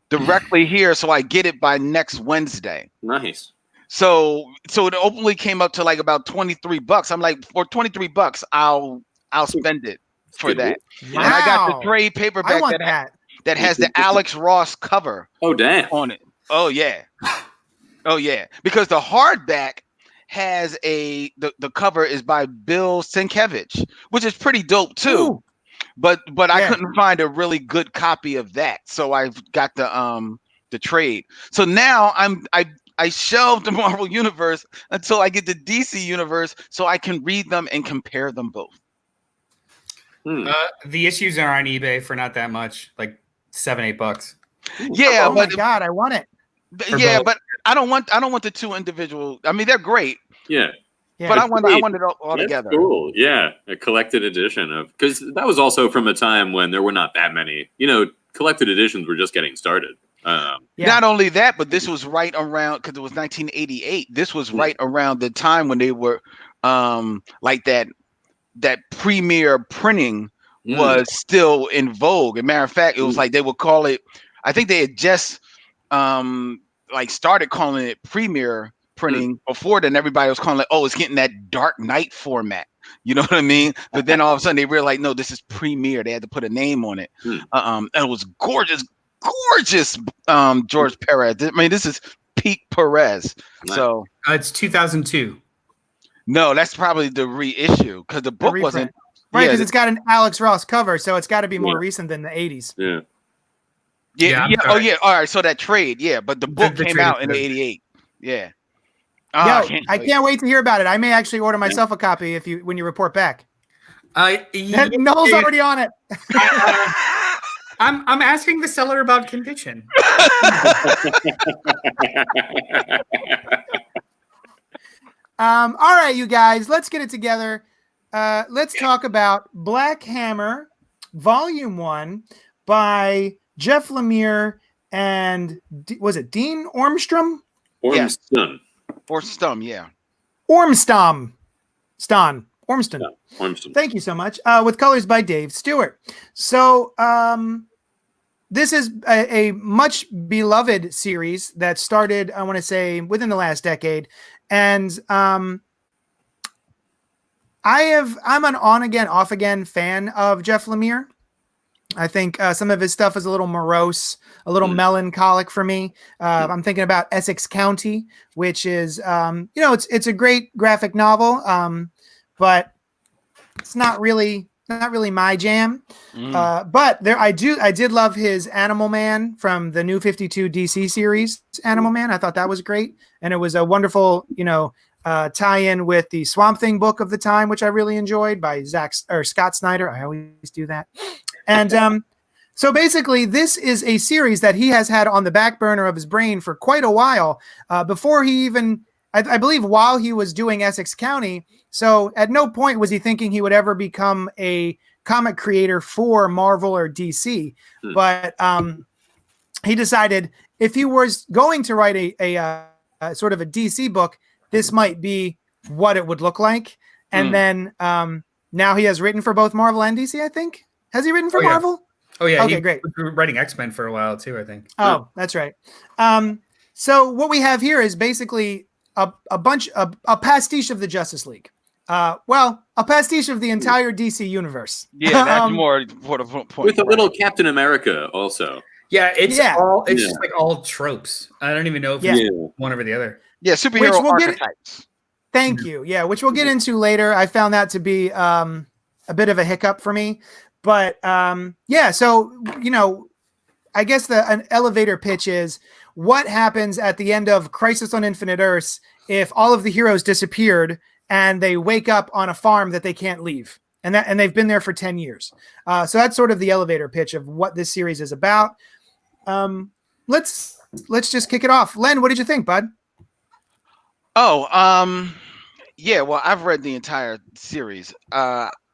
directly here, so I get it by next Wednesday. Nice. So it openly came up to like about $23. I'm like, for $23, I'll spend it. for that. Wow. And I got the trade paperback I want that. that has the Alex Ross cover. Oh damn. On it. Oh yeah. Oh yeah. Because the hardback has the cover is by Bill Sienkiewicz, which is pretty dope too. Ooh. But I couldn't find a really good copy of that, so I've got the trade. So now I shelved the Marvel Universe until I get the DC Universe, so I can read them and compare them both. The issues are on eBay for not that much, like $7-8. Yeah, oh my god, I want it. Yeah, but I don't want the two individual. I mean, they're great. Yeah. But I want it all That's together. Cool. Yeah, a collected edition of, because that was also from a time when there were not that many. Collected editions were just getting started. Not only that, but this was right around, because it was 1988. This was right around the time when they were like that premiere printing was still in vogue. As a matter of fact, it was like they would call it. I think they had just like started calling it premiere printing before then. Everybody was calling it, it's getting that Dark Knight format. You know what I mean? But then all of a sudden they realized, no, this is premiere. They had to put a name on it. And it was gorgeous, George Perez. I mean, this is peak Perez. So it's 2002. No, that's probably the reissue, because the book wasn't. Right, because it's got an Alex Ross cover, so it's got to be more recent than the 80s. Yeah. Oh, yeah. All right. So that trade, but the book came out in '88. Yeah. I can't wait to hear about it. I may actually order myself a copy when you report back. Noel's already on it. I'm asking the seller about condition. All right, you guys, let's get it together. Let's talk about Black Hammer, Volume 1 by Jeff Lemire and was it Dean Ormstrom? Ormston. Ormston, yeah. Ormston. Ormston. Thank you so much. With colors by Dave Stewart. So this is a much beloved series that started, I want to say, within the last decade. And I'm an on again, off again fan of Jeff Lemire. I think some of his stuff is a little morose, a little melancholic for me. I'm thinking about Essex County, which is, it's a great graphic novel, but it's not really my jam. But I did love his Animal Man from the New 52 DC series, Animal Man. I thought that was great, and it was a wonderful, tie-in with the Swamp Thing book of the time, which I really enjoyed, by Scott Snyder. I always do that. And so basically, this is a series that he has had on the back burner of his brain for quite a while, before he even, I believe, while he was doing Essex County. So at no point was he thinking he would ever become a comic creator for Marvel or DC. But he decided if he was going to write a sort of a DC book, this might be what it would look like. And then now he has written for both Marvel and DC, I think. Has he written for Marvel? Oh, yeah. Okay, great. He was writing X-Men for a while, too, I think. Oh, that's right. So what we have here is basically a pastiche of the Justice League. A pastiche of the entire DC universe. Yeah, that's more for the point. With a little Captain America also. Yeah, it's just like all tropes. I don't even know if it's one over the other. Yeah, superhero archetypes. Thank you. Yeah, which we'll get into later. I found that to be a bit of a hiccup for me. But so, I guess an elevator pitch is what happens at the end of Crisis on Infinite Earths if all of the heroes disappeared and they wake up on a farm that they can't leave, and they've been there for 10 years. So that's sort of the elevator pitch of what this series is about. Let's just kick it off. Len, what did you think, bud? Yeah, well, I've read the entire series.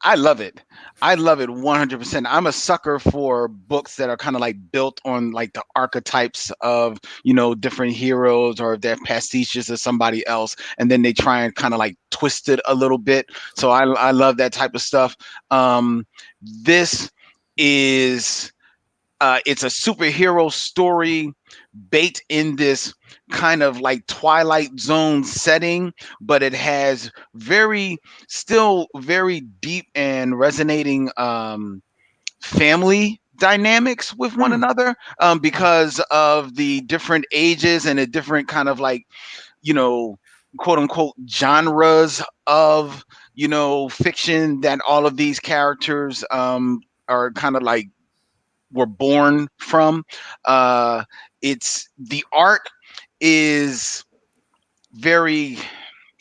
I love it. I love it 100%. I'm a sucker for books that are kind of like built on like the archetypes of, different heroes, or if they're pastiches of somebody else, and then they try and kind of like twist it a little bit. So I love that type of stuff. This is it's a superhero story baked in this kind of like Twilight Zone setting, but it has still very deep and resonating family dynamics with one another, because of the different ages and the different kind of like, quote unquote genres of, fiction that all of these characters are kind of like were born from. It's the art is very,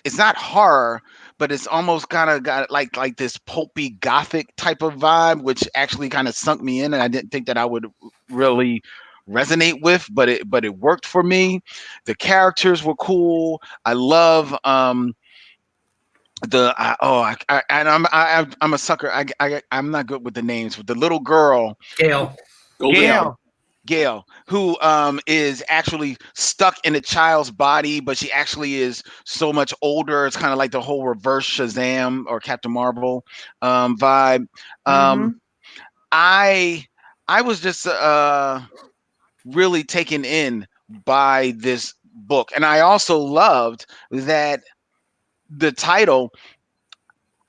it's not horror, but it's almost kind of got like this pulpy gothic type of vibe, which actually kind of sunk me in, and I didn't think that I would really resonate with, but it worked for me. The characters were cool. I love I'm a sucker. I'm not good with the names, but the little girl, Gail. Gail, who is actually stuck in a child's body, but she actually is so much older. It's kind of like the whole reverse Shazam or Captain Marvel vibe. I was just really taken in by this book, and I also loved that the title.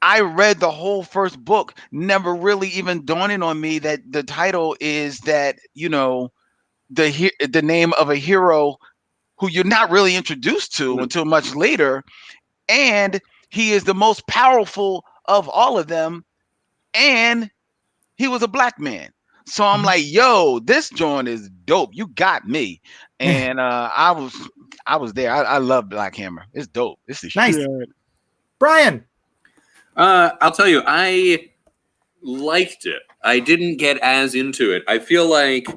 I read the whole first book, never really even dawning on me that the title is that, the name of a hero who you're not really introduced to until much later, and he is the most powerful of all of them, and he was a black man. So I'm like, yo, this joint is dope. You got me. And I was there. I love Black Hammer. It's dope. This is nice. Shit. Brian. I'll tell you, I liked it. I didn't get as into it. I feel like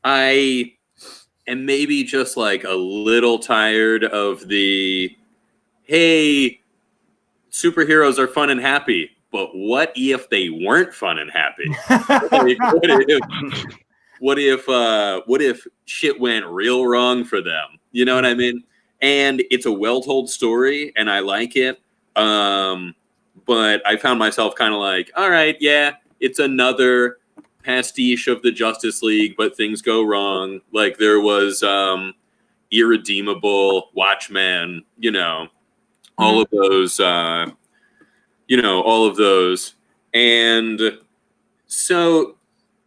I am maybe just like a little tired of the, hey, superheroes are fun and happy, but what if they weren't fun and happy? Like, what if shit went real wrong for them? You know what I mean? And it's a well-told story, and I like it. But I found myself kind of like, all right, yeah, it's another pastiche of the Justice League, but things go wrong. Like there was Irredeemable, Watchmen, all of those, all of those. And so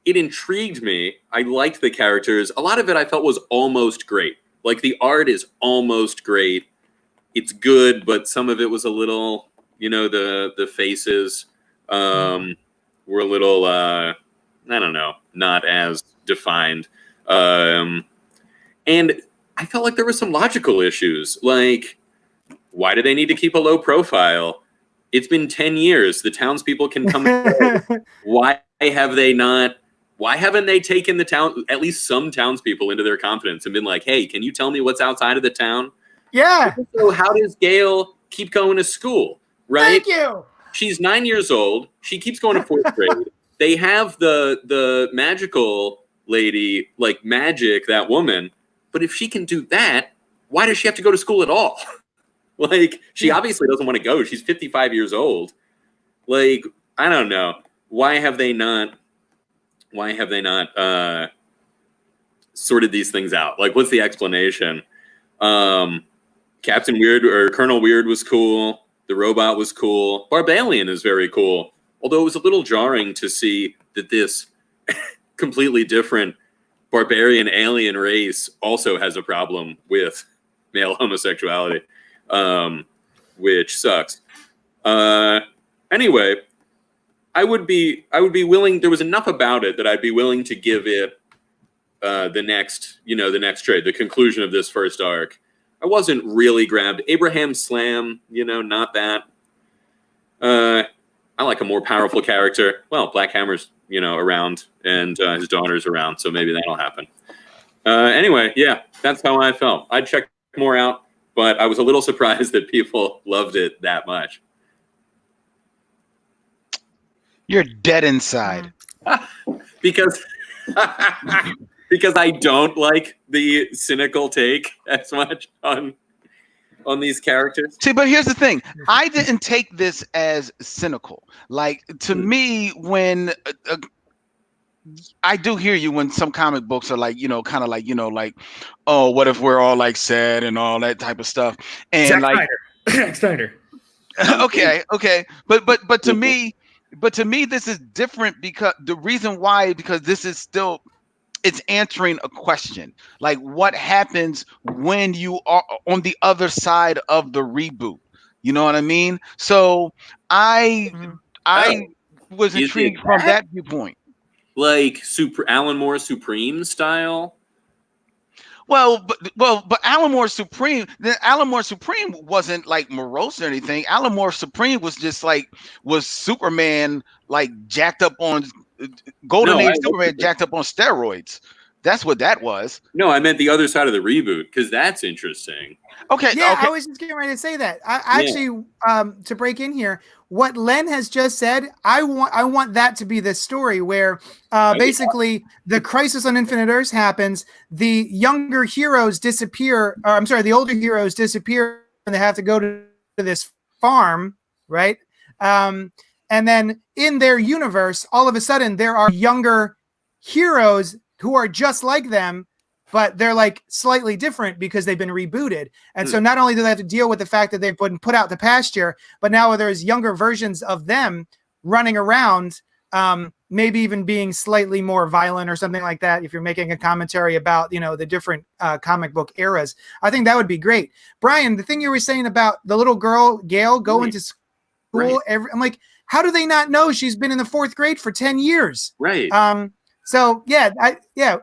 it intrigued me. I liked the characters. A lot of it I felt was almost great. Like the art is almost great. It's good, but some of it was a little... the faces were a little, I don't know, not as defined. And I felt like there were some logical issues. Like, why do they need to keep a low profile? It's been 10 years. The townspeople can come and go. Why haven't they taken at least some townspeople into their confidence and been like, hey, can you tell me what's outside of the town? Yeah. So how does Gail keep going to school? Right? Thank you. She's 9 years old. She keeps going to fourth grade. They have the magical lady, like Magic, that woman. But if she can do that, why does she have to go to school at all? Like, she obviously doesn't want to go. She's 55 years old. Like, I don't know. Why have they not sorted these things out? Like, what's the explanation? Captain Weird or Colonel Weird was cool. The robot was cool. Barbalian is very cool. Although it was a little jarring to see that this completely different barbarian alien race also has a problem with male homosexuality, which sucks. Anyway, I would be willing. There was enough about it that I'd be willing to give it the next trade, the conclusion of this first arc. I wasn't really grabbed. Abraham Slam, not that. I like a more powerful character. Well, Black Hammer's, around, and his daughter's around, so maybe that'll happen. Anyway, yeah, that's how I felt. I'd check more out, but I was a little surprised that people loved it that much. You're dead inside. Because I don't like the cynical take as much on these characters. See, but here's the thing. I didn't take this as cynical. Like, to me, when I do hear you when some comic books are like, kind of like, like, oh, what if we're all like sad and all that type of stuff, and Zack like, Snyder. Zack Snyder. okay, but to me, this is different because the reason why, because this is still, it's answering a question, like what happens when you are on the other side of the reboot. You know what I mean? So I Mhm. I was Is it intrigued from that? that viewpoint. Like Alan Moore Supreme style? But Alan Moore Supreme, then Alan Moore Supreme wasn't like morose or anything. Alan Moore Supreme was just like, was Superman like jacked up on Golden No, Age Superman jacked up on steroids. That's what that was. no, I meant the other side of the reboot because that's interesting. Okay, Yeah, okay. I was just getting ready to say that. I Yeah. actually, to break in here, what Len has just said, I want that to be the story where basically the crisis on Infinite Earths happens, the younger heroes disappear, or I'm sorry, the older heroes disappear, and they have to go to this farm, right? And then in their universe, all of a sudden there are younger heroes who are just like them, but they're like slightly different because they've been rebooted. And so not only do they have to deal with the fact that they've been put out to pasture, but now there's younger versions of them running around, maybe even being slightly more violent or something like that. If you're making a commentary about, the different comic book eras, I think that would be great. Brian, the thing you were saying about the little girl, Gail, going to school, I'm like, how do they not know she's been in the 4th grade for 10 years? Right. So yeah,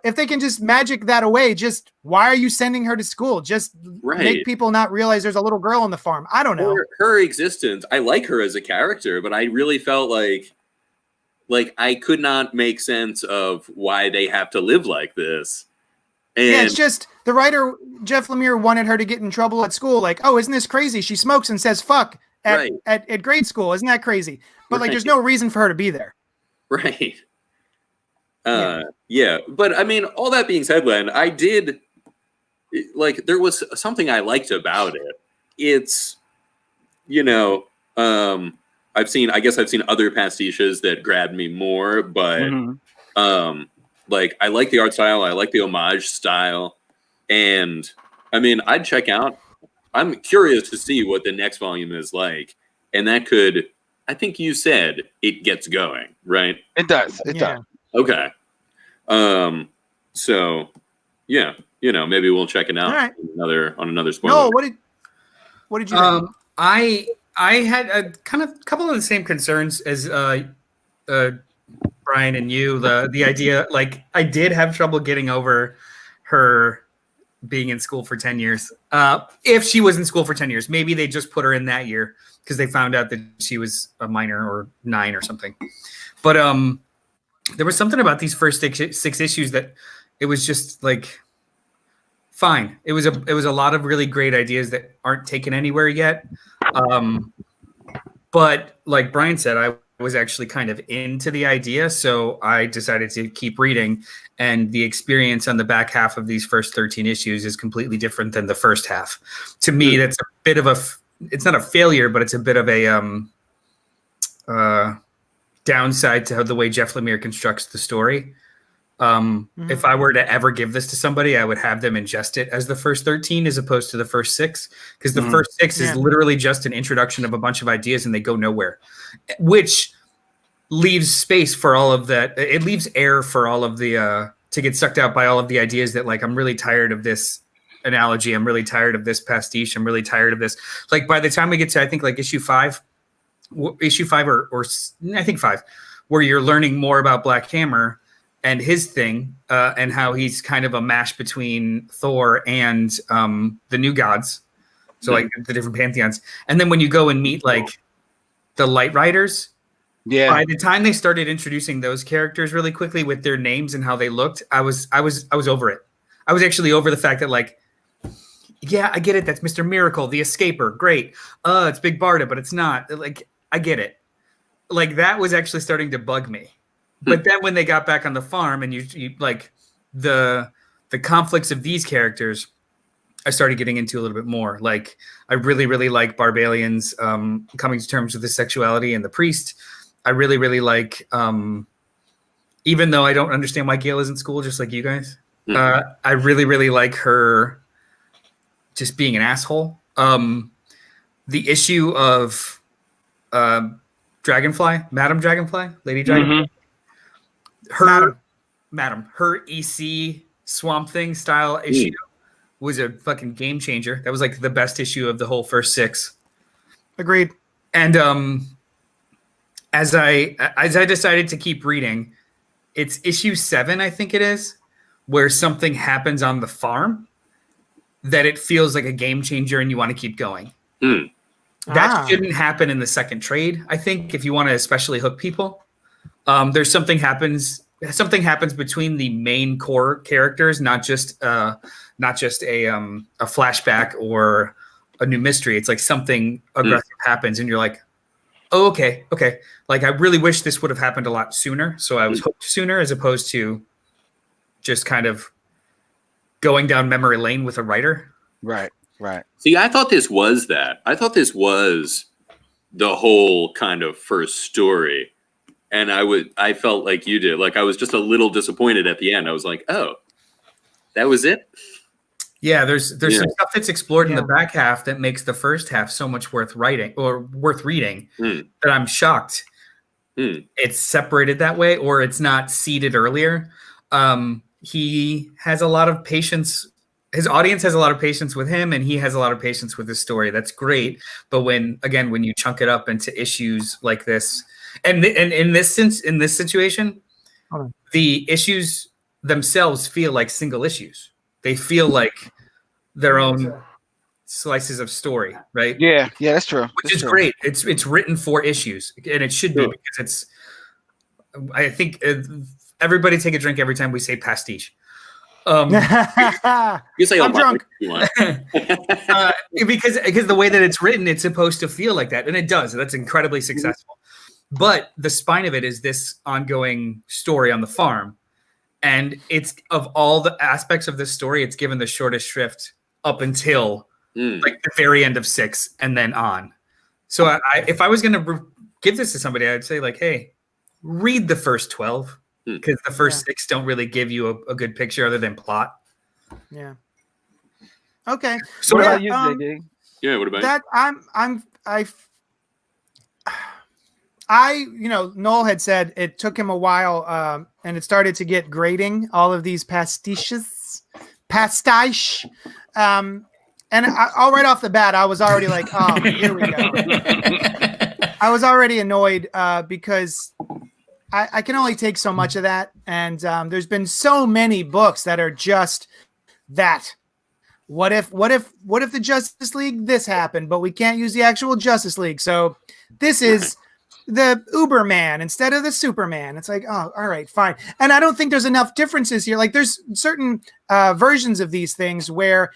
if they can just magic that away, just why are you sending her to school? Just make people not realize there's a little girl on the farm. I don't know. Her existence, I like her as a character, but I really felt like I could not make sense of why they have to live like this. And yeah, it's just the writer Jeff Lemire wanted her to get in trouble at school. Like, oh, isn't this crazy? She smokes and says fuck at grade school. Isn't that crazy? But like, there's no reason for her to be there. Right. Yeah, but I mean, all that being said, Len, I did like, there was something I liked about it. It's, I've seen other pastiches that grabbed me more, but like, I like the art style, I like the homage style, and I mean, I'd check out. I'm curious to see what the next volume is like, and that could, I think you said it gets going, right? It does. It does. Okay. So yeah, maybe we'll check it out on another spoiler. No, what did you think? I had a couple of the same concerns as Brian and you. The idea, like, I did have trouble getting over her being in school for 10 years. If she was in school for 10 years, maybe they just put her in that year because they found out that she was a minor or 9 or something. But there was something about these first six issues that it was just like fine. It was a lot of really great ideas that aren't taken anywhere yet. But like Brian said, I was actually kind of into the idea, so I decided to keep reading. And the experience on the back half of these first 13 issues is completely different than the first half. To me, that's a bit of it's not a failure, but it's a bit of a downside to how the way Jeff Lemire constructs the story. If I were to ever give this to somebody, I would have them ingest it as the first 13 as opposed to the first 6, because the first 6 is literally just an introduction of a bunch of ideas and they go nowhere, which leaves space for all of that. It leaves air for all of the to get sucked out by all of the ideas that, like, I'm really tired of this analogy, I'm really tired of this pastiche, I'm really tired of this. Like, by the time we get to, I think, like issue 5 or I think 5, where you're learning more about Black Hammer and his thing, and how he's kind of a mash between Thor and the New Gods, so like the different pantheons. And then when you go and meet like the Light Riders, by the time they started introducing those characters really quickly with their names and how they looked, I was over it. I was actually over the fact that, like, yeah, I get it. That's Mr. Miracle, the Escaper. Great. It's Big Barda, but it's not. Like, I get it. Like, that was actually starting to bug me. But then when they got back on the farm and you like the conflicts of these characters, I started getting into a little bit more. Like, I really, really like Barbalian's coming to terms with his sexuality and the priest. I really, really like even though I don't understand why Gail is in school, just like you guys. I really, really like her just being an asshole. The issue of Dragonfly, Madam Dragonfly, Lady Dragonfly, her EC Swamp Thing style issue was a fucking game changer. That was like the best issue of the whole first 6. Agreed. And as I decided to keep reading, it's issue 7, I think it is, where something happens on the farm that it feels like a game changer and you want to keep going. That shouldn't happen in the second trade, I think, if you want to especially hook people. There's something happens between the main core characters, not just a flashback or a new mystery. It's like something aggressive happens and you're like, oh, okay. Like, I really wish this would have happened a lot sooner. So I was hooked sooner, as opposed to just kind of going down memory lane with a writer. Right. See, I thought this was that. I thought this was the whole kind of first story. And I felt like you did. Like, I was just a little disappointed at the end. I was like, oh, that was it? Yeah, there's some stuff that's explored in the back half that makes the first half so much worth reading that I'm shocked it's separated that way, or it's not seeded earlier. He has a lot of patience. His audience has a lot of patience with him, and he has a lot of patience with his story. That's great. But when you chunk it up into issues like this, and in this situation, the issues themselves feel like single issues. They feel like their own slices of story, right? Yeah, that's true. Which is great. It's written for issues, and it should be, because it's. I think everybody take a drink every time we say pastiche. You say I'm drunk. Because the way that it's written, it's supposed to feel like that, and it does. That's incredibly successful. But the spine of it is this ongoing story on the farm, and it's, of all the aspects of this story, it's given the shortest shrift up until like the very end of 6 and then on. So if I was going to give this to somebody, I'd say, like, hey, read the first 12, because the first 6 don't really give you a good picture other than plot. Yeah. Okay. So what about you, JD? Yeah. What about that? Noel had said it took him a while, and it started to get grating, all of these pastiche. And I'll right off the bat, I was already like, oh, here we go. I was already annoyed because I can only take so much of that. And there's been so many books that are just that. What if the Justice League, this happened, but we can't use the actual Justice League. So this is the Uberman instead of the Superman. It's like, oh, all right, fine. And I don't think there's enough differences here. Like, there's certain versions of these things where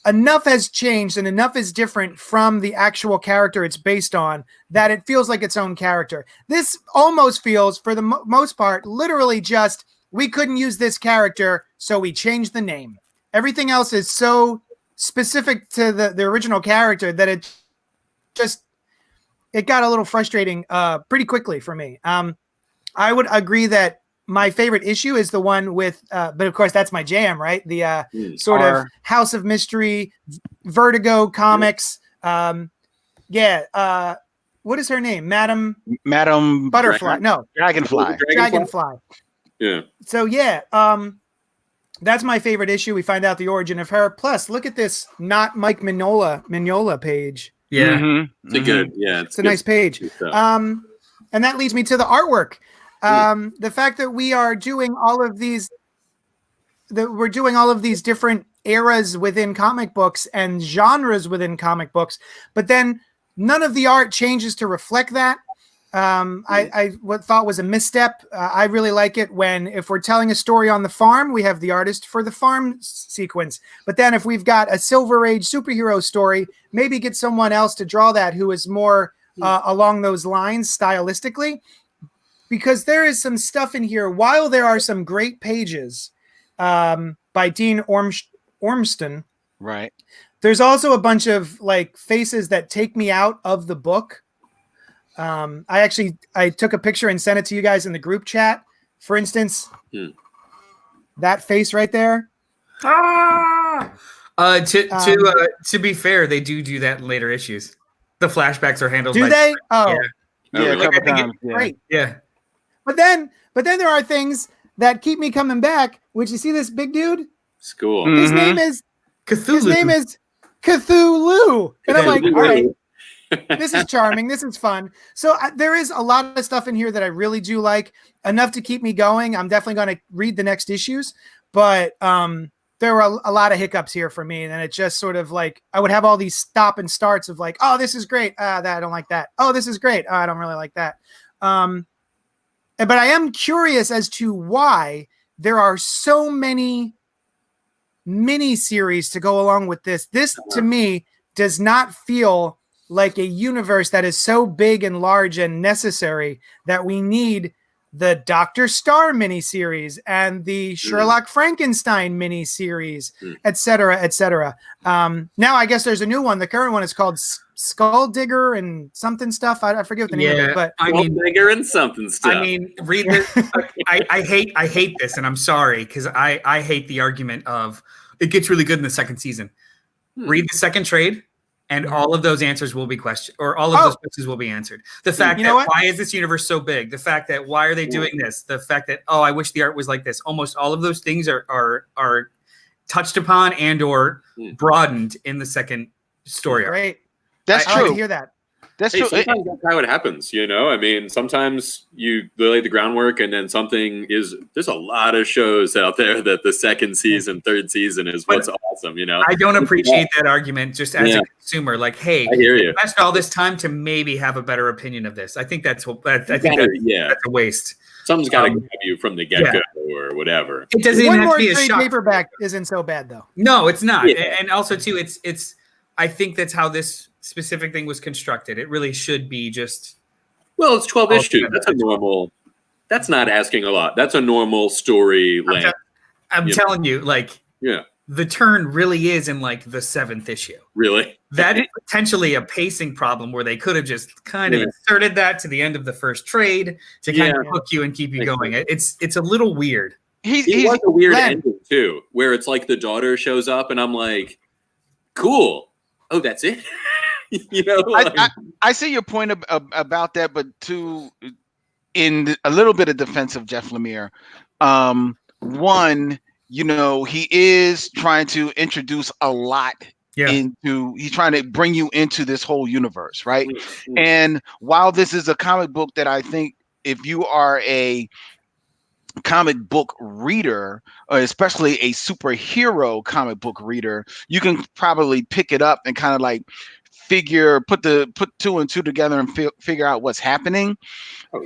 enough has changed and enough is different from the actual character it's based on that it feels like its own character. This almost feels, for the most part, literally just, we couldn't use this character, so we changed the name. Everything else is so specific to the original character that it got a little frustrating pretty quickly for me. I would agree that my favorite issue is the one with, but of course that's my jam, right? The sort of House of Mystery, Vertigo comics. What is her name? Madam Butterfly. Dragonfly. Yeah. So that's my favorite issue. We find out the origin of her. Plus, look at this not Mike Mignola page. Yeah. Mm-hmm. It's a nice page. And that leads me to the artwork. The fact that we are doing all of these, different eras within comic books and genres within comic books, but then none of the art changes to reflect that. I thought was a misstep. I really like it if we're telling a story on the farm, we have the artist for the farm sequence. But then if we've got a Silver Age superhero story, maybe get someone else to draw that who is more along those lines stylistically. Because there is some stuff in here, while there are some great pages by Dean Ormston. Right. There's also a bunch of like faces that take me out of the book. I took a picture and sent it to you guys in the group chat. For instance, that face right there. To be fair, they do that in later issues. The flashbacks are handled. Do they? Oh, yeah, a couple times. Yeah. But then there are things that keep me coming back. Would you see this big dude? It's cool. His name is Cthulhu. His name is Cthulhu, and I'm like, all right, this is charming. This is fun. So there is a lot of stuff in here that I really do like, enough to keep me going. I'm definitely going to read the next issues, but there were a lot of hiccups here for me, and then it just sort of like I would have all these stop and starts of like, oh, this is great. That I don't like that. Oh, this is great. I don't really like that. But I am curious as to why there are so many mini series to go along with this. This to me does not feel like a universe that is so big and large and necessary that we need the Dr. Starr miniseries and the Sherlock Frankenstein miniseries, et cetera, et cetera. Now I guess there's a new one. The current one is called Skull Digger and something stuff. I forget what the name of it, but I mean, Digger and something stuff. I mean, read this. I hate this, and I'm sorry because I hate the argument of it gets really good in the second season. Read the second trade. And all of those answers will be questioned, or all of those questions will be answered. The fact that why is this universe so big? The fact that why are they doing this? The fact that I wish the art was like this. Almost all of those things are touched upon and or broadened in the second story arc. Right. That's true. I like to hear that. That's true. Sometimes that's how it happens, you know? I mean, sometimes you lay the groundwork and then there's a lot of shows out there that the second season, third season is what's awesome, you know? I don't appreciate that argument just as a consumer. Like, hey, I hear you. Invest all this time to maybe have a better opinion of this. I think that's that's a waste. Something's got to grab you from the get-go or whatever. It doesn't even have to be a shock. Paperback isn't so bad, though. No, it's not. Yeah. And also, too, it's I think that's how this specific thing was constructed. It really should be just. Well, it's 12 issues. That's a normal. That's not asking a lot. That's a normal story length. I'm telling you, like, the turn really is in like the 7th issue. Really, that is potentially a pacing problem where they could have just kind of inserted that to the end of the first trade to kind of hook you and keep you going. It's a little weird. He was a weird ending too, where it's like the daughter shows up, and I'm like, cool. Oh, that's it. You know, I see your point about that, but in a little bit of defense of Jeff Lemire, one, you know, he is trying to introduce a lot he's trying to bring you into this whole universe, right? Mm-hmm. And while this is a comic book that I think if you are a comic book reader, or especially a superhero comic book reader, you can probably pick it up and kind of like put 2 and 2 together and figure out what's happening.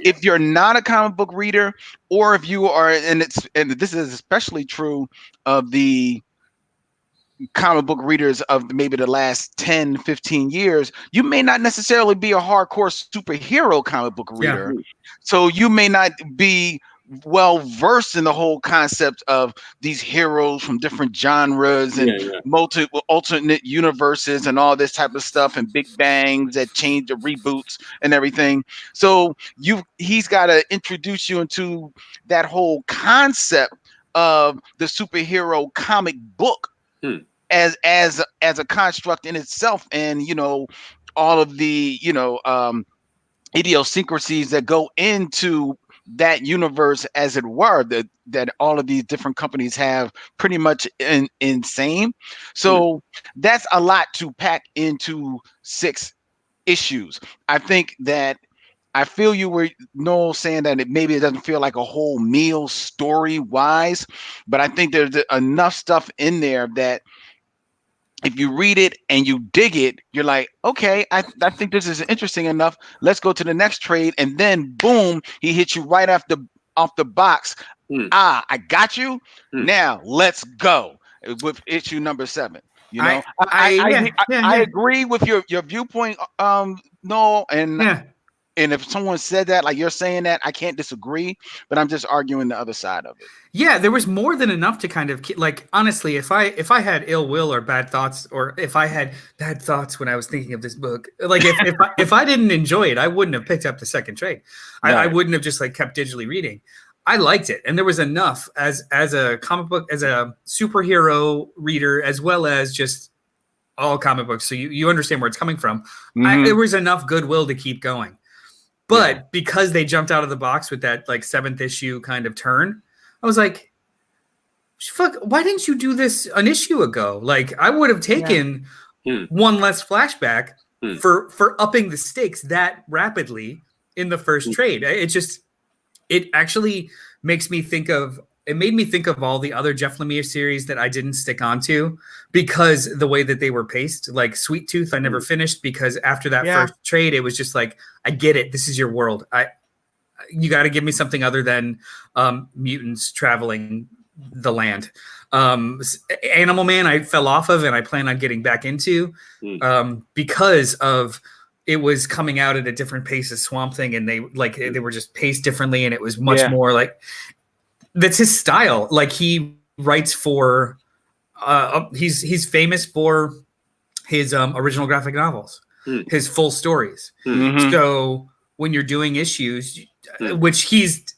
If you're not a comic book reader, or if you are, and this is especially true of the comic book readers of maybe the last 10, 15 years, you may not necessarily be a hardcore superhero comic book reader. So you may not be well versed in the whole concept of these heroes from different genres and multiple alternate universes and all this type of stuff and big bangs that change the reboots and everything. So he's got to introduce you into that whole concept of the superhero comic book as a construct in itself, and you know all of the idiosyncrasies that go into that universe, as it were, that all of these different companies have pretty much insane. So that's a lot to pack into 6 issues. I think that I feel you were Noel saying that maybe it doesn't feel like a whole meal story wise, but I think there's enough stuff in there that if you read it and you dig it, you're like, okay, I think this is interesting enough. Let's go to the next trade. And then boom, he hits you right off the box. I got you. Now let's go with issue number 7. You know, I agree with your viewpoint, Noel, and if someone said that, like you're saying that, I can't disagree, but I'm just arguing the other side of it. Yeah, there was more than enough to kind of like, honestly, if I had ill will or bad thoughts, or if I had bad thoughts when I was thinking of this book, like if I didn't enjoy it, I wouldn't have picked up the second trade. I wouldn't have just like kept digitally reading. I liked it, and there was enough as a comic book, as a superhero reader, as well as just all comic books. So you understand where it's coming from. There was enough goodwill to keep going, but because they jumped out of the box with that like 7th issue kind of turn, I was like, fuck, why didn't you do this an issue ago? Like, I would have taken one less flashback for upping the stakes that rapidly in the first trade. It actually makes me think of, it made me think of all the other Jeff Lemire series that I didn't stick onto because the way that they were paced. Like Sweet Tooth, I never finished because after that first trade, it was just like, I get it. This is your world. You got to give me something other than mutants traveling the land. Animal Man I fell off of and I plan on getting back into because of it was coming out at a different pace as Swamp Thing, and they were just paced differently, and it was much more like that's his style. Like he writes for he's famous for his original graphic novels, his full stories. So when you're doing issues, which he's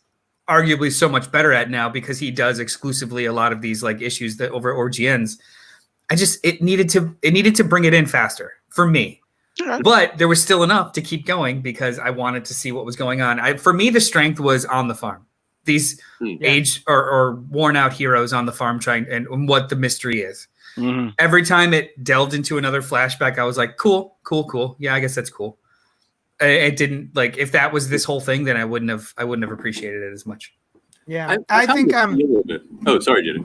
arguably so much better at now because he does exclusively a lot of these like issues that over OGNs. It needed to bring it in faster for me. But there was still enough to keep going because I wanted to see what was going on. For me, the strength was on the farm. These aged or worn out heroes on the farm trying and what the mystery is. Every time it delved into another flashback, I was like, cool. Yeah, I guess that's cool. It didn't like if that was this whole thing, then I wouldn't have appreciated it as much. Yeah, I think Oh, sorry, Jenny.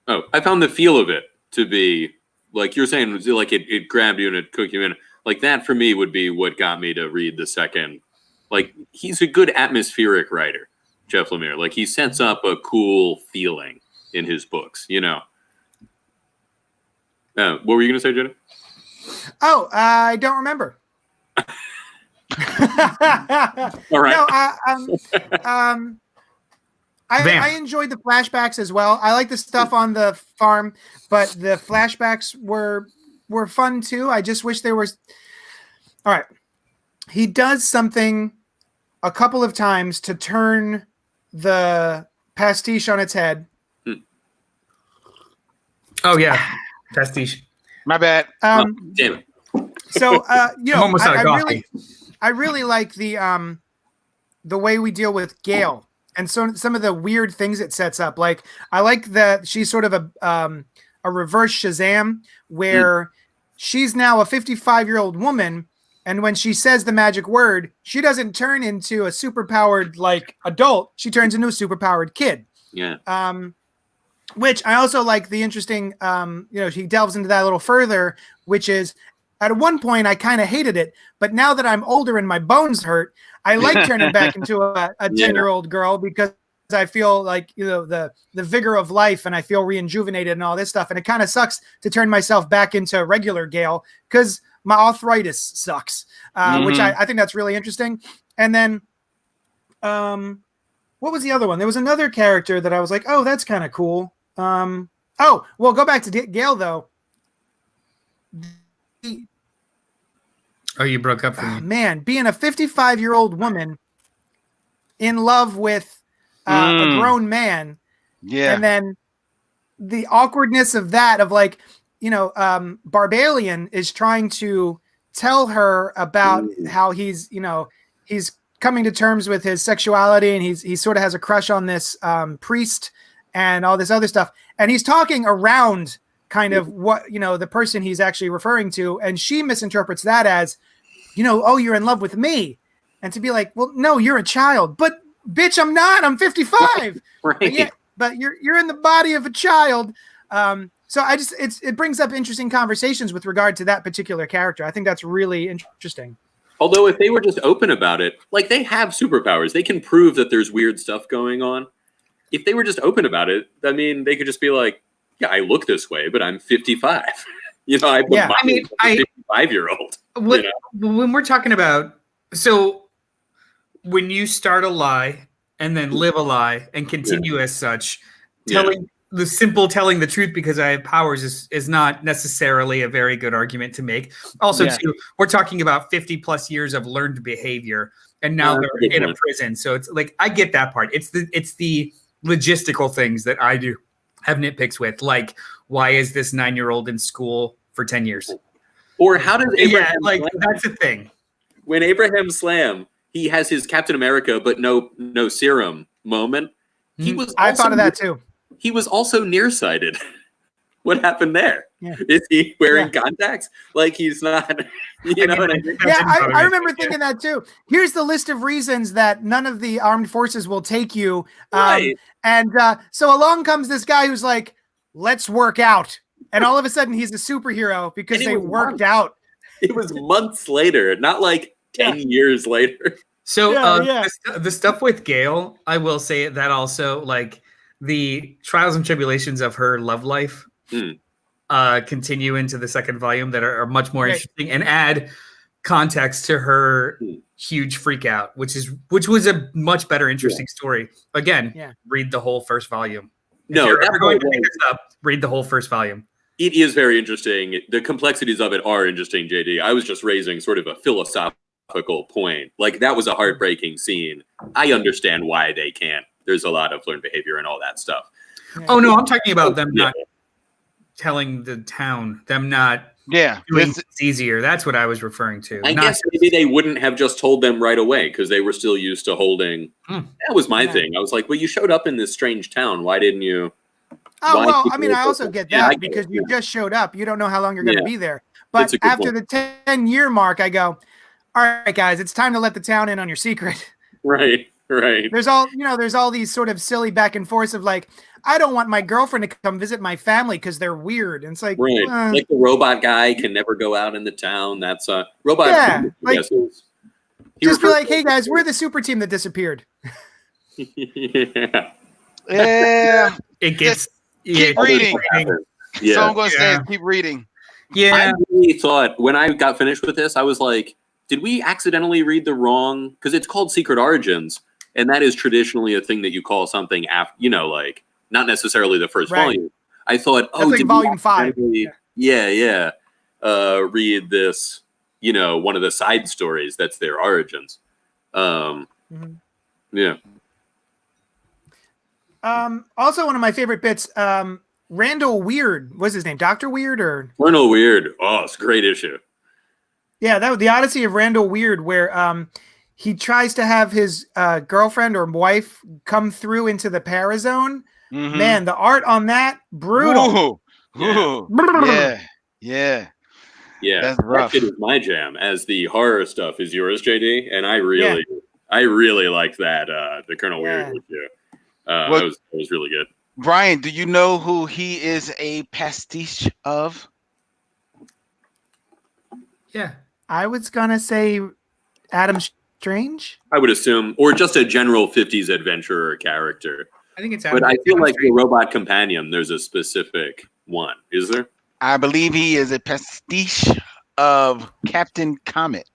Oh, I found the feel of it to be like you're saying, like it grabbed you and it cooked you in. Like that for me would be what got me to read the second. Like he's a good atmospheric writer, Jeff Lemire. Like he sets up a cool feeling in his books. You know. What were you going to say, Jenny? Oh, I don't remember. All right. No, I enjoyed the flashbacks as well. I like the stuff on the farm, but the flashbacks were fun too. I just wish there was. All right, he does something a couple of times to turn the pastiche on its head. Oh yeah, pastiche. My bad. Damn it. So you know, I really like the way we deal with Gale and some of the weird things it sets up. Like I like that she's sort of a reverse Shazam where she's now a 55-year-old woman, and when she says the magic word, she doesn't turn into a superpowered like adult. She turns into a superpowered kid. Yeah. Which I also like the interesting. He delves into that a little further, which is. At one point, I kind of hated it, but now that I'm older and my bones hurt, I like turning back into a 10-year-old girl because I feel like the vigor of life and I feel rejuvenated and all this stuff. And it kind of sucks to turn myself back into regular Gale because my arthritis sucks, which I think that's really interesting. And then, what was the other one? There was another character that I was like, oh, that's kind of cool. Go back to Gale though. Oh, you broke up for me. Man, being a 55-year-old woman in love with a grown man. Yeah. And then the awkwardness of that, of like, Barbalian is trying to tell her about how he's coming to terms with his sexuality and he sort of has a crush on this priest and all this other stuff. And he's talking around kind of what, the person he's actually referring to. And she misinterprets that as, oh, you're in love with me. And to be like, well, no, you're a child, but bitch, I'm not, I'm 55. Right. But you're in the body of a child. So it brings up interesting conversations with regard to that particular character. I think that's really interesting. Although if they were just open about it, like they have superpowers, they can prove that there's weird stuff going on. If they were just open about it, I mean, they could just be like, yeah, I look this way, but I'm 55. I'm a 55-year-old. When we're talking about, so when you start a lie and then live a lie and continue as such, the simple telling the truth because I have powers is not necessarily a very good argument to make. Also, too, we're talking about 50 plus years of learned behavior, and now they're in a prison. So it's like I get that part. It's the logistical things that I do have nitpicks with, like why is this 9-year-old in school for 10 years? Or how does Abraham that's a thing. When Abraham Slam, he has his Captain America but no serum moment. He was. I thought of that too. He was also nearsighted. What happened there? Yeah. Is he wearing contacts? Like he's not. You know what I mean? Yeah, I remember thinking that too. Here's the list of reasons that none of the armed forces will take you. Right. And so along comes this guy who's like, let's work out. And all of a sudden he's a superhero because they worked out. It was months later, not like 10 years later. So the stuff with Gale, I will say that also, like the trials and tribulations of her love life continue into the second volume that are much more interesting and add context to her huge freak out, which was a much better interesting story. Again, read the whole first volume. If you're ever going to pick this up, read the whole first volume. It is very interesting. The complexities of it are interesting, JD. I was just raising sort of a philosophical point. Like, that was a heartbreaking scene. I understand why they can't. There's a lot of learned behavior and all that stuff. Oh, no, I'm talking about them not telling the town, them not doing things easier. That's what I was referring to. I guess maybe they wouldn't have just told them right away because they were still used to holding. That was my thing. I was like, well, you showed up in this strange town. Why didn't you? Oh, well, I mean, I also get that because you just showed up. You don't know how long you're going to be there. But after the 10-year mark, I go, all right, guys, it's time to let the town in on your secret. Right. There's all these sort of silly back and forth of like, I don't want my girlfriend to come visit my family because they're weird. And it's like, like the robot guy can never go out in the town. That's a robot. Yeah, like, just be like, hey guys, we're the super team that disappeared. Yeah. It gets. Keep reading. Yeah. So I'm going to say, keep reading. Yeah. I really thought when I got finished with this, I was like, did we accidentally read the wrong? Because it's called Secret Origins, and that is traditionally a thing that you call something after, like not necessarily the first volume. I thought, like volume 5. Read this, one of the side stories that's their origins. Yeah. Also, one of my favorite bits, Randall Weird, what's his name? Dr. Weird or Colonel Weird? Oh, it's a great issue. Yeah, that was the Odyssey of Randall Weird, where he tries to have his girlfriend or wife come through into the Parazone. Man, the art on that, brutal. Yeah. That's rough. That shit is my jam. As the horror stuff is yours, JD, and I really liked that. The Colonel Weird issue. That was really good. Brian, do you know who he is a pastiche of? Yeah. I was going to say Adam Strange. I would assume, or just a general 50s adventurer character. I think it's Adam. But I feel like the robot companion, there's a specific one. Is there? I believe he is a pastiche of Captain Comet.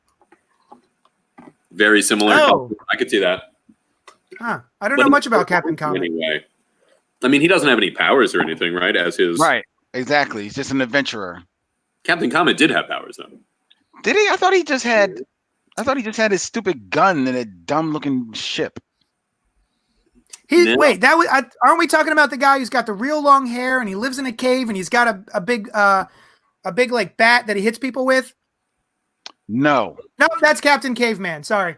Very similar. Oh. I could see that. Huh. I don't know much about Captain Comet. Anyway. I mean, he doesn't have any powers or anything, right? As his Right. Exactly. He's just an adventurer. Captain Comet did have powers, though. Did he? I thought he just had his stupid gun and a dumb-looking ship. Wait, that was aren't we talking about the guy who's got the real long hair and he lives in a cave and he's got a big like bat that he hits people with? No, that's Captain Caveman. Sorry.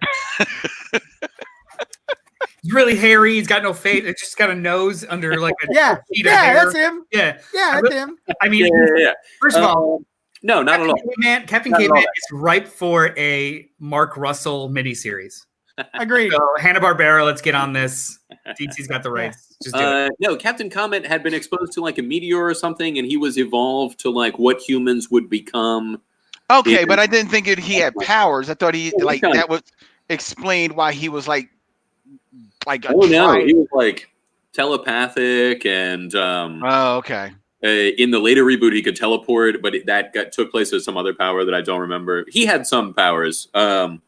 He's really hairy. He's got no face. It's just got a nose under like a sheet of hair. That's him. Yeah, that's him. I mean, first of all, no, not at all. Captain Caveman is ripe for a Mark Russell miniseries. Agreed. So Hanna-Barbera, let's get on this. DC's got the rights. Just do it. No, Captain Comet had been exposed to like a meteor or something, and he was evolved to like what humans would become. Okay, but I didn't think he had powers. I thought that was explained why he was like no, he was like telepathic and okay. In the later reboot, he could teleport, but that took place with some other power that I don't remember. He had some powers, but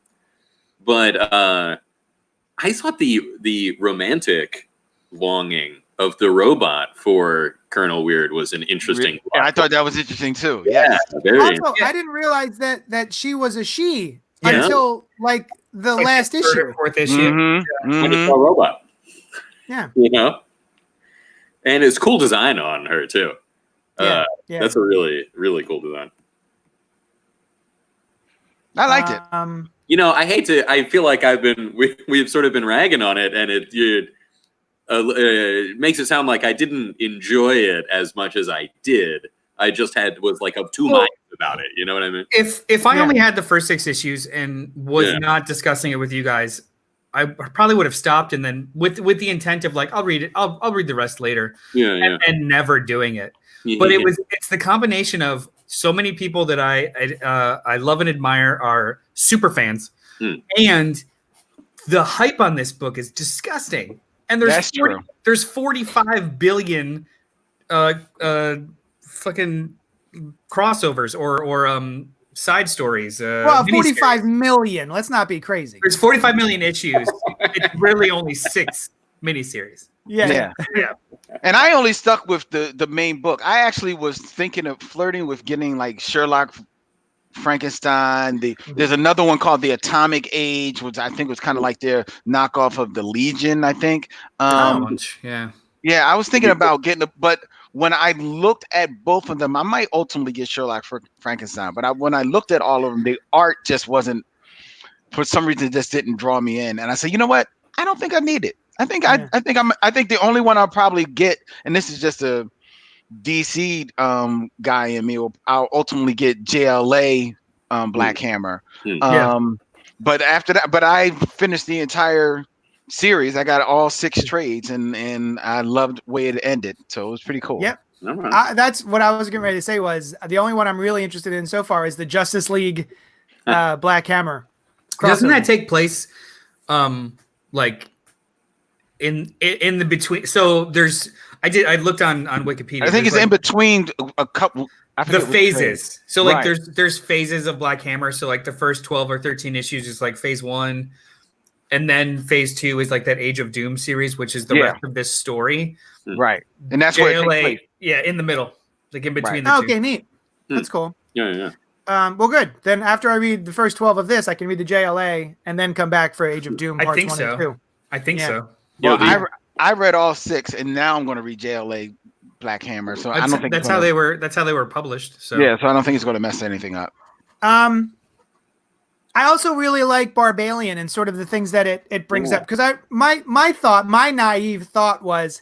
I thought the romantic longing of the robot for Colonel Weird was an interesting. Yeah, I thought that was interesting too. Yeah, Yes. Also, I didn't realize that she was a she until like the last issue. Fourth issue. Mm-hmm. I just saw a robot. Yeah. You know, and it's cool design on her too. Yeah. That's a really, really cool design. I liked it. You know, I feel like we've sort of been ragging on it, and it makes it sound like I didn't enjoy it as much as I did. I just was like of two minds about it. You know what I mean? If I only had the first 6 issues and was not discussing it with you guys, I probably would have stopped, and then with the intent of like, I'll read it. I'll read the rest later. And never doing it. But it's the combination of so many people that I love and admire are super fans, and the hype on this book is disgusting. And there's 45 billion fucking crossovers or side stories. Well, 45 million. Let's not be crazy. There's 45 million issues. It's really only 6 miniseries. Yeah. And I only stuck with the main book. I actually was thinking of flirting with getting like Sherlock Frankenstein. There's another one called The Atomic Age, which I think was kind of like their knockoff of the Legion, I think. Yeah, I was thinking about getting but when I looked at both of them, I might ultimately get Sherlock Frankenstein. But when I looked at all of them, the art just wasn't, for some reason, just didn't draw me in. And I said, you know what? I don't think I need it. I think the only one I'll probably get, and this is just a DC guy in me, I'll ultimately get JLA Black Hammer. But after that, I finished the entire series. I got all 6 trades, and I loved the way it ended. So it was pretty cool. Yep. That's what I was getting ready to say. Was the only one I'm really interested in so far is the Justice League Black Hammer. Doesn't that take place like in the between? So I looked on Wikipedia. I think it's in between a couple. The phases. So like there's phases of Black Hammer. So like the first 12 or 13 issues is like phase 1. And then phase 2 is like that Age of Doom series, which is the rest of this story. Right. And that's where it takes place. Yeah, in the middle. Like in between the two. Okay, neat. That's cool. Yeah. Well, good. Then after I read the first 12 of this, I can read the JLA and then come back for Age of Doom parts 1 and 2. I think so. Well, I read all 6, and now I'm going to read JLA Black Hammer. So I don't think that's how they were published. So yeah, so I don't think it's going to mess anything up. I also really like Barbalian and sort of the things that it brings up, because my naive thought was,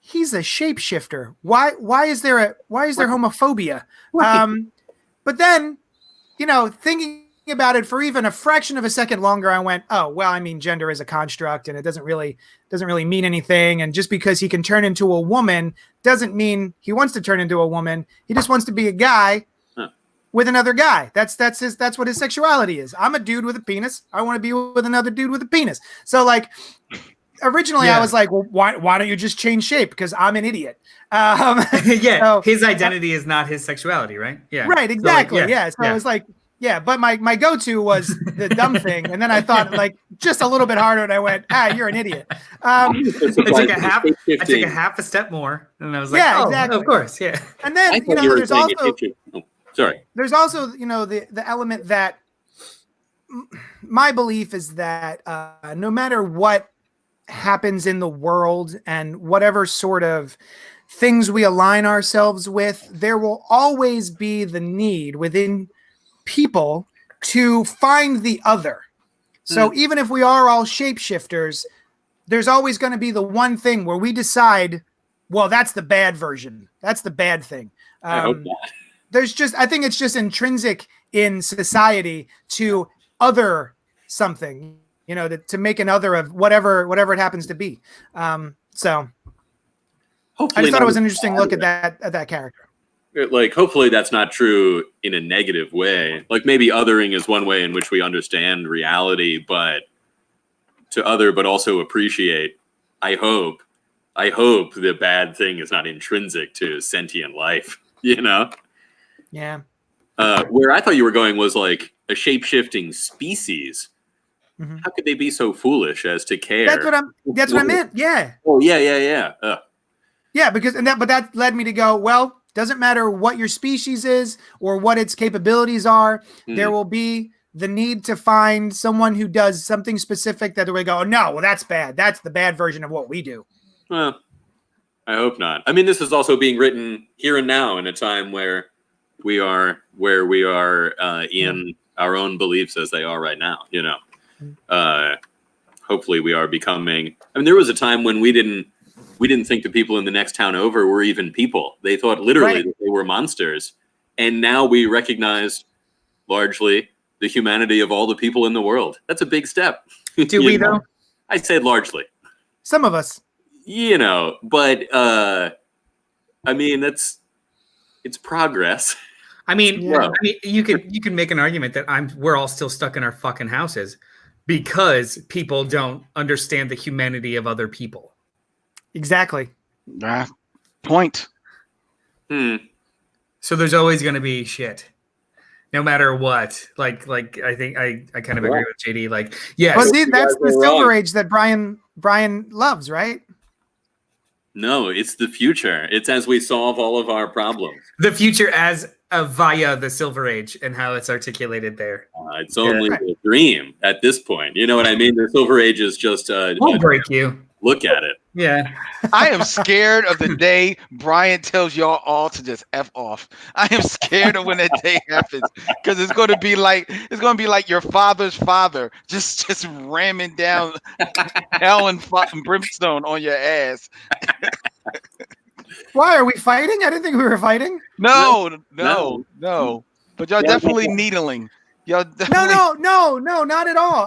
he's a shapeshifter. Why is there homophobia? But then, thinking about it for even a fraction of a second longer, I went, oh well, I mean, gender is a construct, and it doesn't really mean anything. And just because he can turn into a woman doesn't mean he wants to turn into a woman. He just wants to be a guy with another guy. That's what his sexuality is. I'm a dude with a penis. I want to be with another dude with a penis. So like, originally I was like, well, why don't you just change shape? Because I'm an idiot. So, his identity is not his sexuality, right? Yeah. Right. Exactly. So I was like, but my go-to was the dumb thing. And then I thought like just a little bit harder, and I went, you're an idiot. I took a half a step more, and I was like, exactly. Of course. Yeah. And then, there's also, sorry. There's also, the element that my belief is that no matter what happens in the world and whatever sort of things we align ourselves with, there will always be the need within people to find the other. So even if we are all shapeshifters, there's always going to be the one thing where we decide, well, that's the bad version. That's the bad thing. I hope not. I think it's just intrinsic in society to other something, to make an other of whatever it happens to be. So hopefully I just thought it was an interesting look at that character. Like, hopefully that's not true in a negative way. Like, maybe othering is one way in which we understand reality, but also appreciate. I hope the bad thing is not intrinsic to sentient life, Yeah. Where I thought you were going was like a shape-shifting species. Mm-hmm. How could they be so foolish as to care? That's what I meant. Yeah. Oh, yeah. Yeah, but that led me to go, well, doesn't matter what your species is or what its capabilities are, there will be the need to find someone who does something specific that we go, no, well, that's bad. That's the bad version of what we do. Well, I hope not. I mean, this is also being written here and now in a time where we are in our own beliefs as they are right now, you know. Hopefully we are becoming, I mean, there was a time when we didn't think the people in the next town over were even people. They thought literally that they were monsters. And now we recognize largely the humanity of all the people in the world. That's a big step. Do we though? I said largely. Some of us. You know, but I mean, it's progress. I mean, you can make an argument that we're all still stuck in our fucking houses because people don't understand the humanity of other people. Exactly. Point. So there's always going to be shit, no matter what. Like I think I kind of agree with JD. Like, yeah, but that's the Silver Age that Brian loves, right? No, it's the future. It's as we solve all of our problems. The future as via the Silver Age and how it's articulated there. It's only a dream at this point. You know what I mean? The Silver Age is just won't break you. Look at it. Yeah. I am scared of the day Brian tells y'all all to just F off. I am scared of when that day happens because it's going to be like your father's father just ramming down hell and brimstone on your ass. Why are we fighting? I didn't think we were fighting. No. But y'all definitely needling. Y'all definitely... No, not at all.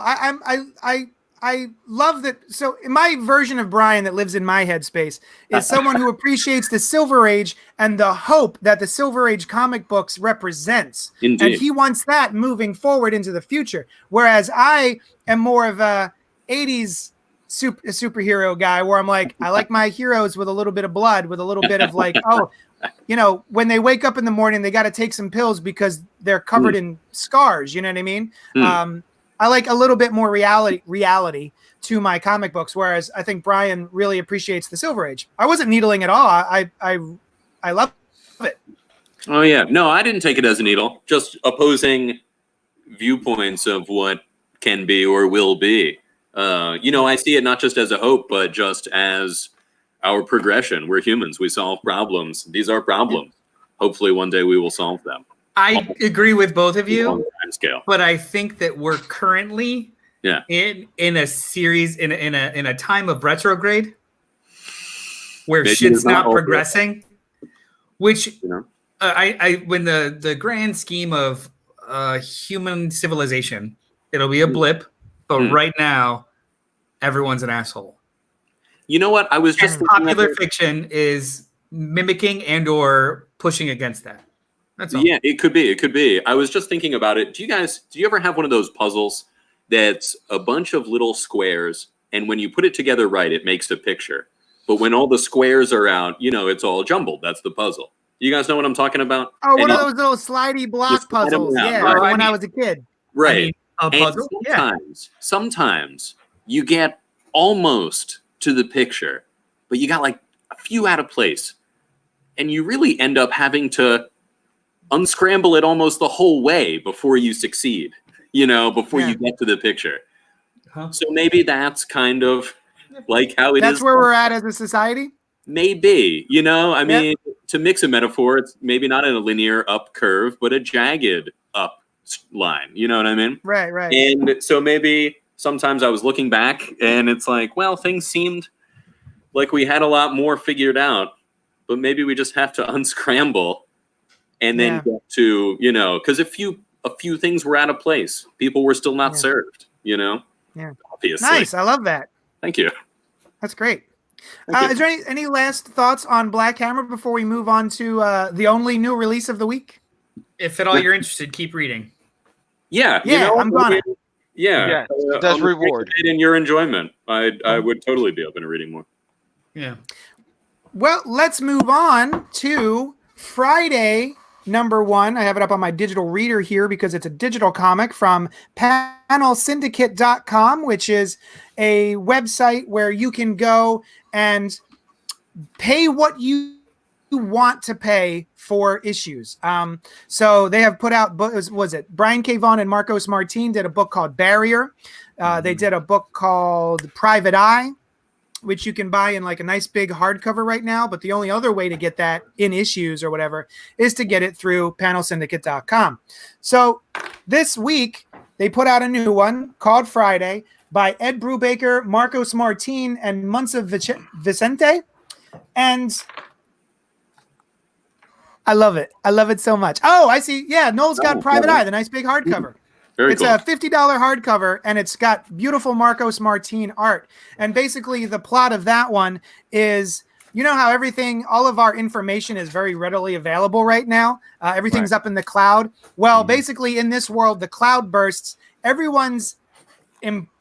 I love that. So my version of Brian that lives in my headspace is someone who appreciates the Silver Age and the hope that the Silver Age comic books represents. Indeed. And he wants that moving forward into the future. Whereas I am more of a 80s superhero guy where I'm like, I like my heroes with a little bit of blood, with a little bit of like, you know, when they wake up in the morning, they got to take some pills because they're covered in scars. You know what I mean? I like a little bit more reality to my comic books, whereas I think Brian really appreciates the Silver Age. I wasn't needling at all. I love it. Oh yeah, no, I didn't take it as a needle. Just opposing viewpoints of what can be or will be. You know, I see it not just as a hope, but just as our progression. We're humans. We solve problems. These are problems. Hopefully, one day we will solve them. I agree with both of you, scale. But I think that we're currently in a series in a time of retrograde where shit's not progressing. Which I when the grand scheme of human civilization, it'll be a blip, but right now everyone's an asshole. You know what? I was just popular fiction is mimicking and or pushing against that. That's all. Yeah, it could be. It could be. I was just thinking about it. Do you ever have one of those puzzles that's a bunch of little squares, and when you put it together right, it makes a picture. But when all the squares are out, you know, it's all jumbled. That's the puzzle. You guys know what I'm talking about? Oh, one of those little slidey block puzzles. Yeah, right. When I was a kid. Right. I mean, a puzzle? Sometimes you get almost to the picture, but you got like a few out of place. And you really end up having to unscramble it almost the whole way before you succeed, you know, before you get to the picture. So maybe that's kind of like how it is. That's where we're at as a society? Maybe, you know, I mean, to mix a metaphor, it's maybe not in a linear up curve, but a jagged up line. You know what I mean? Right. And so maybe sometimes I was looking back and it's like, well, things seemed like we had a lot more figured out, but maybe we just have to unscramble and then get to, you know, because a few things were out of place. People were still not served, you know? Yeah. Obviously. Nice. I love that. Thank you. That's great. Is there any last thoughts on Black Hammer before we move on to the only new release of the week? If at all you're interested, keep reading. Yeah. Yeah, you know, I'm gonna. Yeah. It does reward. In your enjoyment. I would totally be open to reading more. Yeah. Well, let's move on to Friday #1. I have it up on my digital reader here because it's a digital comic from panelsyndicate.com, which is a website where you can go and pay what you want to pay for issues. So they have put out, was it Brian K. Vaughan and Marcos Martin did a book called Barrier. They did a book called Private Eye, which you can buy in like a nice big hardcover right now. But the only other way to get that in issues or whatever is to get it through panelsyndicate.com. So this week they put out a new one called Friday by Ed Brubaker, Marcos Martin, and Munza Vicente. And I love it. I love it so much. Oh, I see. Yeah, Noel's got Private Eye, the nice big hardcover. It's cool. A $50 hardcover, and it's got beautiful Marcos Martin art. And basically the plot of that one is, you know how everything, all of our information is very readily available right now? Everything's up in the cloud. Well, basically in this world, the cloud bursts. Everyone's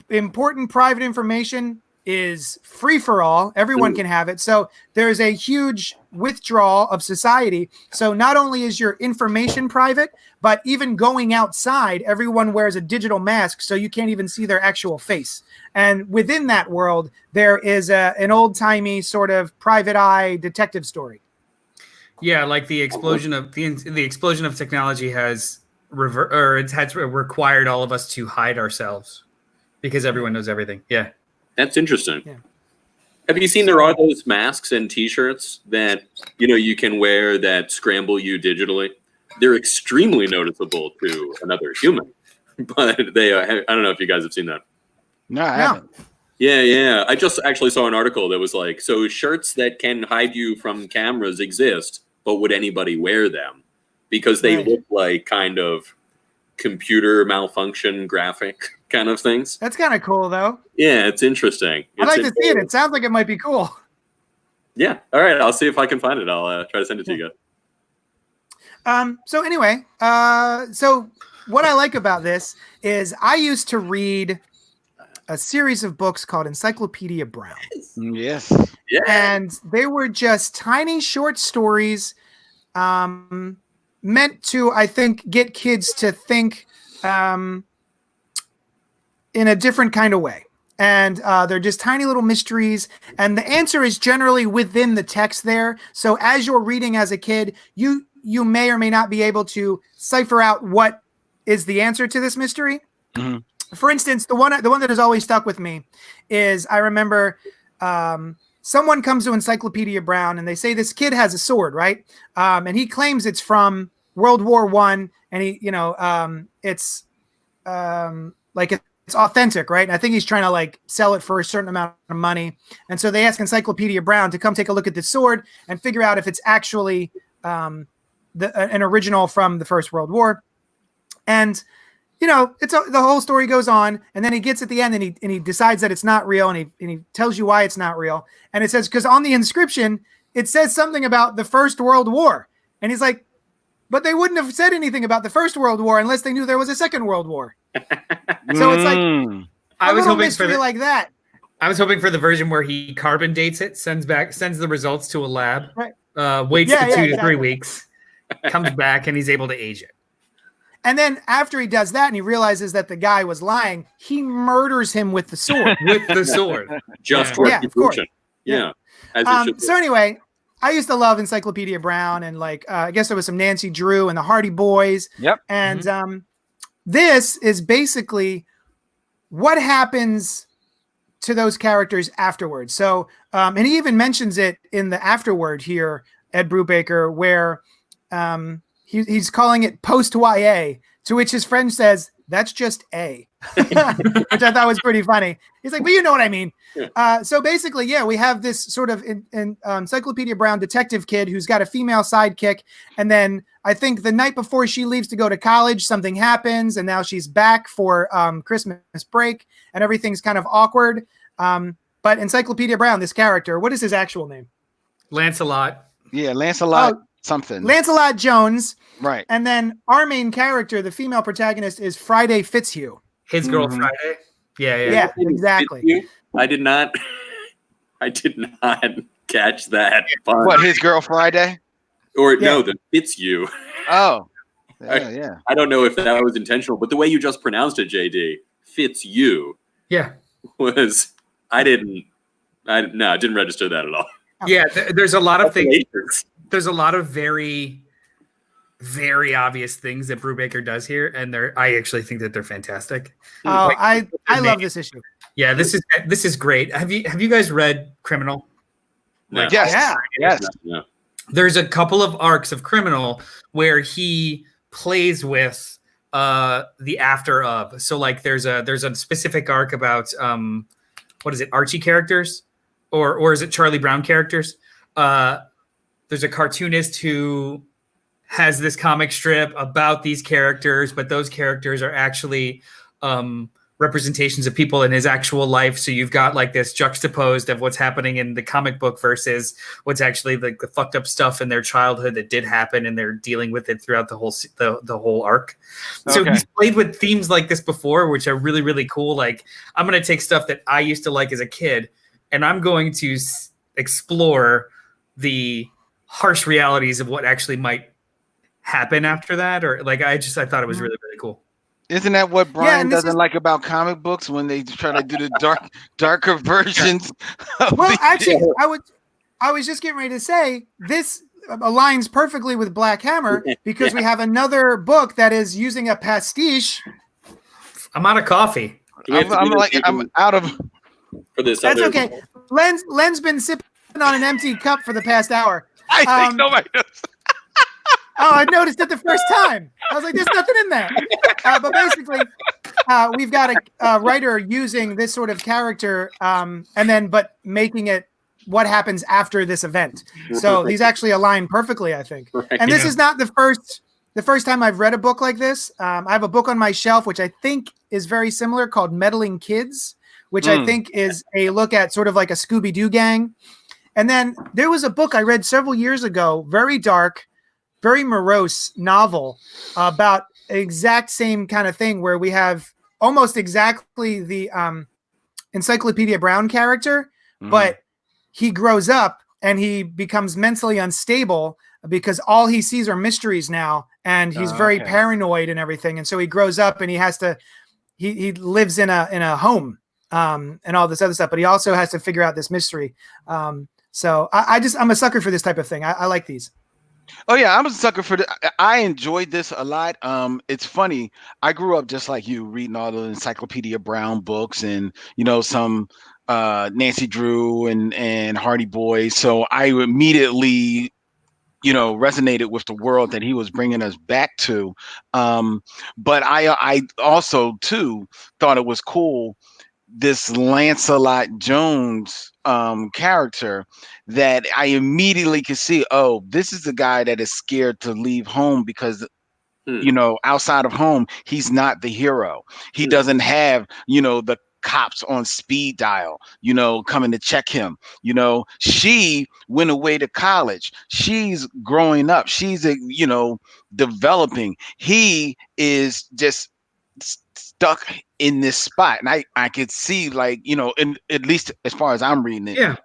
important private information is free for all. Everyone can have it. So there's a huge withdrawal of society. So not only is your information private, but even going outside, everyone wears a digital mask, so you can't even see their actual face. And within that world, there is an old-timey sort of private eye detective story. Yeah, like the explosion of the explosion of technology has required all of us to hide ourselves because everyone knows everything. Yeah. That's interesting. Yeah. Have you seen there are those masks and T-shirts that you can wear that scramble you digitally? They're extremely noticeable to another human, but they I don't know if you guys have seen that. No, I haven't. Yeah. I just actually saw an article that was like, so shirts that can hide you from cameras exist, but would anybody wear them? Because they look like kind of computer malfunction graphic kind of things. That's kind of cool, though. Yeah, it's interesting. I'd like to see it. It sounds like it might be cool. Yeah. All right. I'll see if I can find it. I'll try to send it to you guys. So anyway, so what I like about this is I used to read a series of books called Encyclopedia Brown. Yes. Yeah. And they were just tiny short stories meant to, I think, get kids to think in a different kind of way. And they're just tiny little mysteries. And the answer is generally within the text there. So as you're reading as a kid, you may or may not be able to cipher out what is the answer to this mystery. Mm-hmm. For instance, the one that has always stuck with me is I remember someone comes to Encyclopedia Brown and they say this kid has a sword, right? And he claims it's from World War I, and he, it's like it's authentic, right? And I think he's trying to like sell it for a certain amount of money. And so they ask Encyclopedia Brown to come take a look at this sword and figure out if it's actually an original from the First World War. And it's the whole story goes on, and then he gets at the end and he decides that it's not real, and he tells you why it's not real. And it says, because on the inscription it says something about the First World War, and he's like, but they wouldn't have said anything about the First World War unless they knew there was a Second World War. So it's like I was hoping for like that. I was hoping for the version where he carbon dates it, sends the results to a lab, waits for 2 to 3 weeks, comes back, and he's able to age it. And then after he does that and he realizes that the guy was lying, he murders him with the sword. Just for confusion. Yeah. So anyway, I used to love Encyclopedia Brown, and like I guess there was some Nancy Drew and the Hardy Boys. Yep. And this is basically what happens to those characters afterwards. So and he even mentions it in the afterword here, Ed Brubaker, where he's calling it post-YA, to which his friend says, that's just A, which I thought was pretty funny. He's like, well, you know what I mean. So basically, we have this sort of Encyclopedia Brown detective kid who's got a female sidekick. And then I think the night before she leaves to go to college, something happens. And now she's back for Christmas break, and everything's kind of awkward. But Encyclopedia Brown, this character, what is his actual name? Lancelot. Yeah, Lancelot. Something. Lancelot Jones. Right. And then our main character, the female protagonist, is Friday Fitzhugh. His girl Friday. Yeah, exactly. I did not catch that. What, his girl Friday? Or no, the Fitzhugh. Oh. Yeah. I don't know if that was intentional, but the way you just pronounced it, JD, Fitzhugh. Yeah. Was I didn't register that at all. Yeah, there's a lot of things. There's a lot of very, very obvious things that Brubaker does here, and I actually think that they're fantastic. Oh, I love this issue. Yeah, this is great. Have you guys read Criminal? No. Yes. Yeah. There's a couple of arcs of Criminal where he plays with the after of. So like there's a specific arc about what is it, Archie characters, or is it Charlie Brown characters? There's a cartoonist who has this comic strip about these characters, but those characters are actually representations of people in his actual life. So you've got like this juxtaposed of what's happening in the comic book versus what's actually like the fucked up stuff in their childhood that did happen, and they're dealing with it throughout the whole arc. So he's played with themes like this before, which are really, really cool. Like, I'm going to take stuff that I used to like as a kid, and I'm going to explore the harsh realities of what actually might happen after that. Or like, I thought it was really, really cool. Isn't that what Brian doesn't like about comic books, when they try to do the darker versions? Well, actually, I was just getting ready to say this aligns perfectly with Black Hammer, because we have another book that is using a pastiche. I'm out of coffee. I'm out of. For this, that's okay. Len's been sipping on an empty cup for the past hour. I think nobody knows. Oh, I noticed it the first time. I was like, there's nothing in there. But basically, we've got a writer using this sort of character but making it what happens after this event. So these actually align perfectly, I think. And this is not the first time I've read a book like this. I have a book on my shelf, which I think is very similar, called Meddling Kids, which I think is a look at sort of like a Scooby-Doo gang. And then there was a book I read several years ago, very dark, very morose novel about exact same kind of thing, where we have almost exactly the Encyclopedia Brown character, but he grows up and he becomes mentally unstable because all he sees are mysteries now, and he's very paranoid and everything. And so he grows up and he lives in a home and all this other stuff, but he also has to figure out this mystery. So I'm a sucker for this type of thing. I like these. Oh yeah, I'm a sucker for I enjoyed this a lot. It's funny. I grew up just like you, reading all the Encyclopedia Brown books, and some Nancy Drew and Hardy Boys. So I immediately, resonated with the world that he was bringing us back to. But I also too thought it was cool, this Lancelot Jones character, that I immediately could see, oh, this is the guy that is scared to leave home because outside of home he's not the hero. He doesn't have the cops on speed dial coming to check him. She went away to college, she's growing up, she's developing. He is just stuck in this spot, and I could see, like, at least as far as I'm reading it,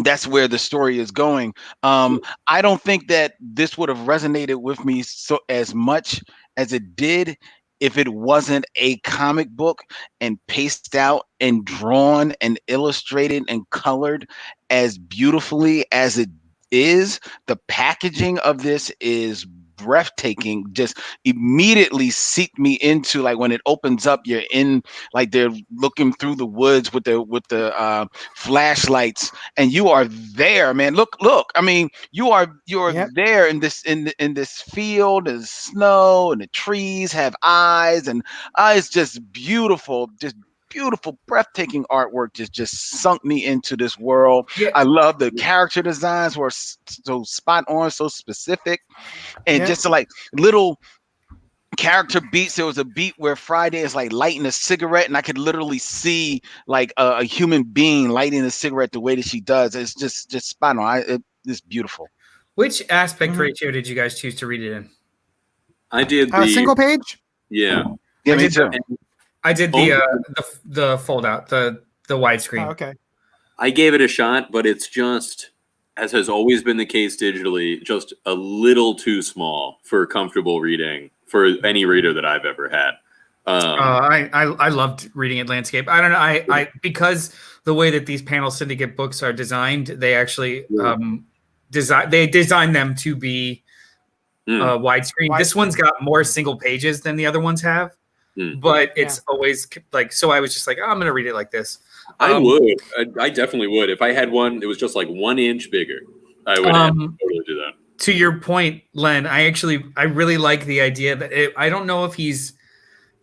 that's where the story is going. I don't think that this would have resonated with me so as much as it did if it wasn't a comic book and paced out and drawn and illustrated and colored as beautifully as it is. The packaging of this is breathtaking. Just immediately seeped me into, like, when it opens up, you're in, like, they're looking through the woods with the flashlights, and you are there, man. Look, I mean, you're there in this field, the snow and the trees have eyes, and it's just beautiful, beautiful, breathtaking artwork. Just sunk me into this world. I love the character designs, were so spot on, so specific, and just like little character beats. There was a beat where Friday is like lighting a cigarette, and I could literally see like a human being lighting a cigarette the way that she does. It's just spot on. It's beautiful. Which aspect ratio did you guys choose to read it in? I did the single page. Yeah, me too. I did the fold out, the widescreen. Oh, okay. I gave it a shot, but it's just, as has always been the case digitally, just a little too small for comfortable reading for any reader that I've ever had. I loved reading it landscape. I don't know. I because the way that these panel syndicate books are designed, they actually design them to be widescreen. This one's got more single pages than the other ones have, but it's always like, so I was just like, oh, I'm going to read it like this. I would. I definitely would. If I had one, it was just like 1 inch bigger, I would totally do that. To your point, Len, I really like the idea that I don't know if he's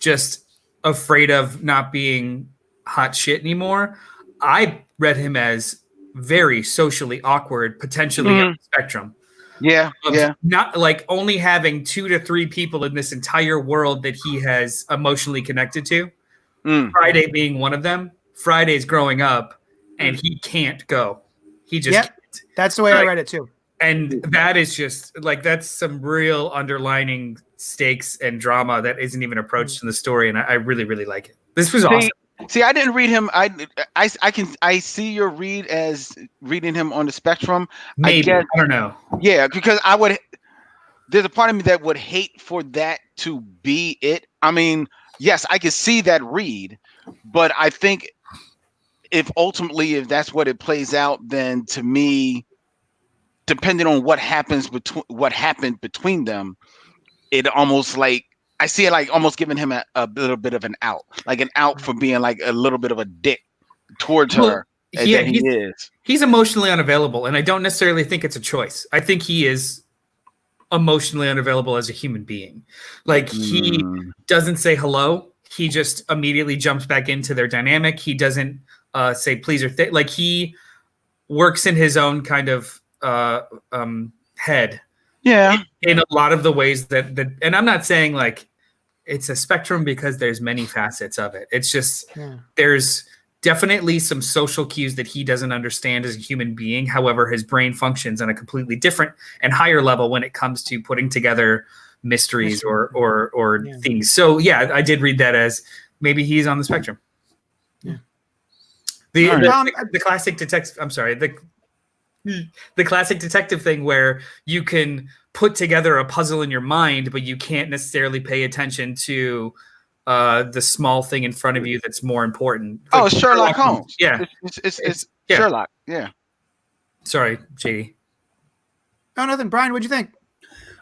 just afraid of not being hot shit anymore. I read him as very socially awkward, potentially on the spectrum. Yeah. Not like only having 2 to 3 people in this entire world that he has emotionally connected to. Friday being one of them. Friday's growing up and he can't go. He just can't. That's the way I read it too. And that is just like, that's some real underlining stakes and drama that isn't even approached in the story. And I really, really like it. This was awesome. See, I didn't read him. I see your read as reading him on the spectrum. Maybe. I don't know. Yeah, because there's a part of me that would hate for that to be it. I mean, yes, I could see that read, but I think if that's what it plays out, then to me, depending on what happened between them, it almost like I see it like almost giving him a little bit of an out, like an out for being like a little bit of a dick towards her. He's emotionally unavailable, and I don't necessarily think it's a choice. I think he is emotionally unavailable as a human being. Like he doesn't say hello. He just immediately jumps back into their dynamic. He doesn't say please or like he works in his own kind of head. Yeah. In a lot of the ways that and I'm not saying like it's a spectrum because there's many facets of it. It's just there's definitely some social cues that he doesn't understand as a human being. However, his brain functions on a completely different and higher level when it comes to putting together mysteries or things. So yeah, I did read that as maybe he's on the spectrum. Yeah. The classic detective. I'm sorry. The classic detective thing where you can put together a puzzle in your mind, but you can't necessarily pay attention to the small thing in front of you that's more important. Like Sherlock Holmes. Yeah. It's Sherlock. Yeah. Sorry, JD. Oh, nothing. Brian, what'd you think?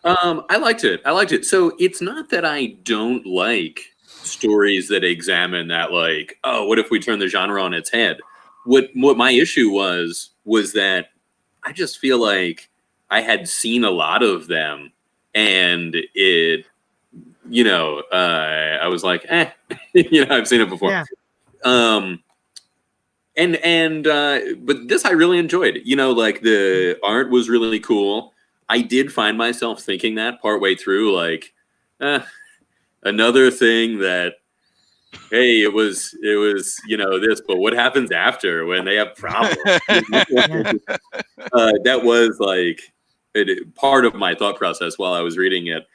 I liked it. So it's not that I don't like stories that examine that, like, oh, what if we turn the genre on its head? What my issue was that I just feel like I had seen a lot of them, and it, I was like, I've seen it before. Yeah. But this I really enjoyed. Like the art was really cool. I did find myself thinking that partway through, like, another thing that, hey, it was this, but what happens after when they have problems? That was like part of my thought process while I was reading it.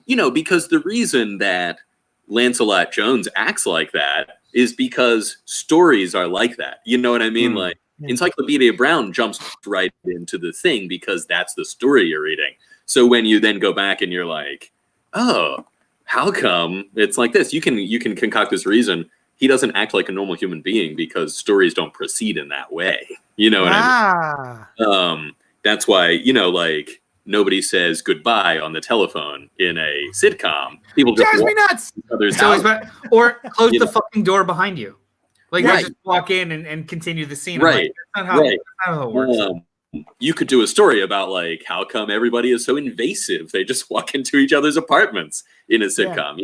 Because the reason that Lancelot Jones acts like that is because stories are like that. You know what I mean? Like Encyclopedia Brown jumps right into the thing because that's the story you're reading. So when you then go back and you're like, oh, how come it's like this? You can concoct this reason. He doesn't act like a normal human being because stories don't proceed in that way. You know what I mean? That's why, like nobody says goodbye on the telephone in a sitcom. People just drives me nuts. Or close the fucking door behind you. Like just walk in and continue the scene. Right. Like, that's not how it works. You could do a story about like how come everybody is so invasive. They just walk into each other's apartments in a sitcom,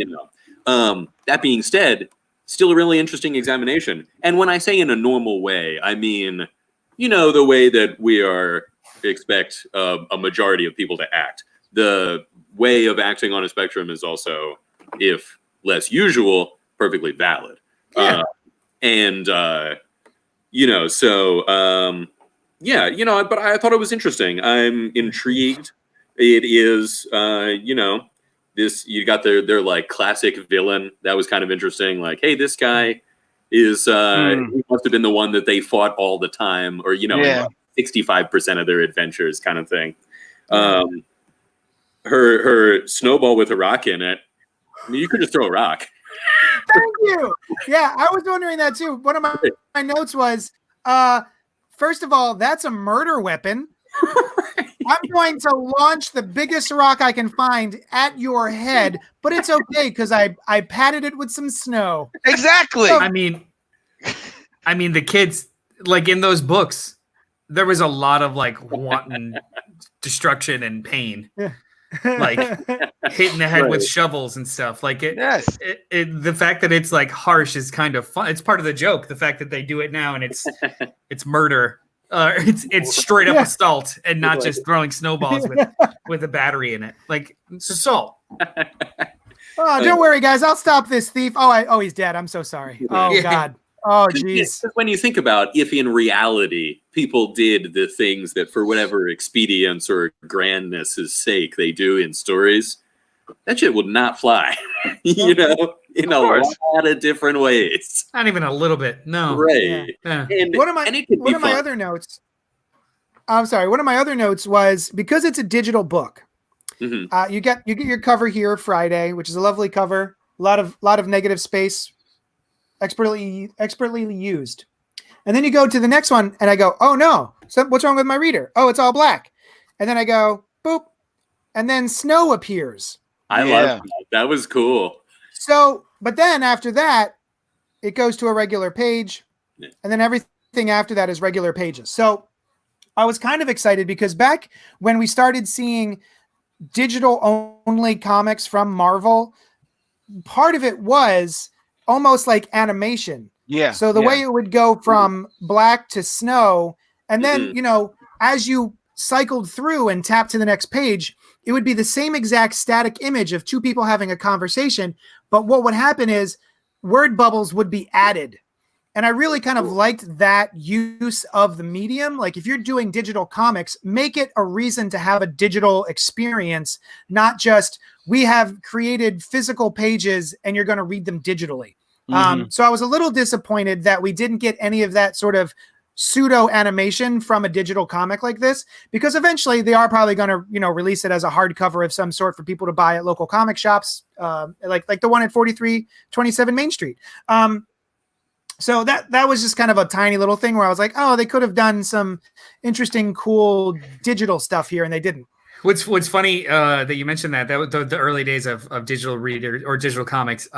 That being said, still a really interesting examination. And when I say in a normal way, I mean, the way that we expect a majority of people to act. The way of acting on a spectrum is also, if less usual, perfectly valid. Yeah. But I thought it was interesting. I'm intrigued. It is, this, you got their like classic villain. That was kind of interesting. Like, hey, this guy is, he must have been the one that they fought all the time, or, 65% of their adventures kind of thing. Her snowball with a rock in it. I mean, you could just throw a rock. you. Yeah, I was wondering that too. One of my notes was, first of all, that's a murder weapon. I'm going to launch the biggest rock I can find at your head, but it's okay because I patted it with some snow. Exactly. I mean, the kids, like in those books, there was a lot of like wanton destruction and pain, like hitting the head with shovels and stuff. Like the fact that it's like harsh is kind of fun. It's part of the joke. The fact that they do it now and it's murder. It's straight up assault and not just throwing snowballs with a battery in it. Like it's assault. Oh, don't worry, guys. I'll stop this thief. Oh, he's dead. I'm so sorry. Oh God. Oh, geez. When you think about if in reality people did the things that for whatever expedience or grandness' sake they do in stories, that shit would not fly. You know, in a lot of different ways. Not even a little bit. No. Right. Yeah. And one of my other notes. I'm sorry. One of my other notes was because it's a digital book. Mm-hmm. You get your cover here Friday, which is a lovely cover. A lot of negative space, expertly used. And then you go to the next one, and I go, oh no, so what's wrong with my reader? Oh, it's all black. And then I go, boop, and then snow appears. I love that. That was cool. So, but then after that, it goes to a regular page, and then everything after that is regular pages. So I was kind of excited because back when we started seeing digital only comics from Marvel, part of it was almost like animation. Yeah. So the way it would go from black to snow, and then, you know, as you cycled through and tapped to the next page, it would be the same exact static image of two people having a conversation. But what would happen is word bubbles would be added. And I really kind of liked that use of the medium. Like if you're doing digital comics, make it a reason to have a digital experience, not just we have created physical pages and you're going to read them digitally. So I was a little disappointed that we didn't get any of that sort of pseudo animation from a digital comic like this, because eventually they are probably going to, you know, release it as a hardcover of some sort for people to buy at local comic shops, like the one at 4327 Main Street. So that was just kind of a tiny little thing where I was like, oh, they could have done some interesting, cool digital stuff here, and they didn't. What's funny that you mentioned that was the early days of digital reader or digital comics.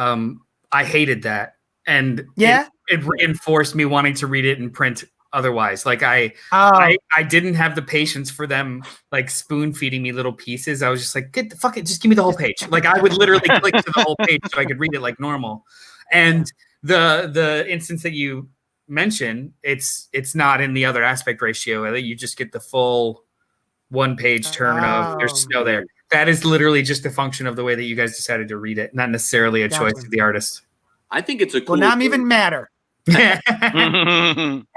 I hated that, and it reinforced me wanting to read it in print. Otherwise, like I didn't have the patience for them like spoon feeding me little pieces. I was just like, get the fuck it, just give me the whole page. Like I would literally click to the whole page so I could read it like normal. And the instance that you mentioned, it's not in the other aspect ratio. You just get the full one page turn of there's snow there. That is literally just a function of the way that you guys decided to read it, not necessarily a choice of the artist. I think it's a cool. Well, now I'm even madder. I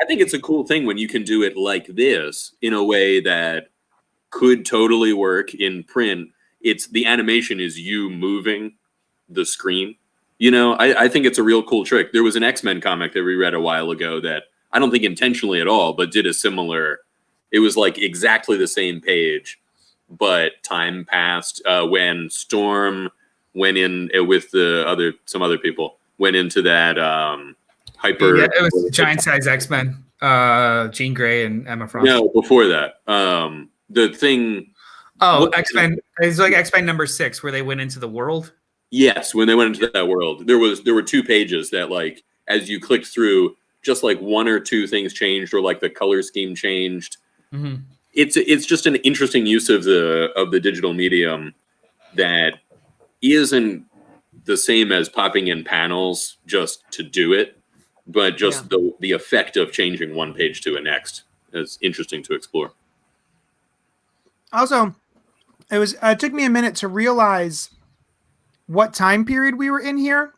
think it's a cool thing when you can do it like this in a way that could totally work in print. It's the animation is you moving the screen. You know, I think it's a real cool trick. There was an X-Men comic that we read a while ago that I don't think intentionally at all, but did a similar. It was like exactly the same page, but time passed when Storm went in with some other people went into that hyper. Yeah, it was giant size X-Men, Jean Grey and Emma Frost. No, before that, the thing. Oh, X-Men. It's like X-Men number 6, where they went into the world. Yes, when they went into that world, there were 2 pages that, like, as you clicked through, just like 1 or 2 things changed, or like the color scheme changed. Mm-hmm. It's just an interesting use of the digital medium that isn't the same as popping in panels just to do it, but just the effect of changing one page to a next is interesting to explore. Also, it took me a minute to realize what time period we were in here.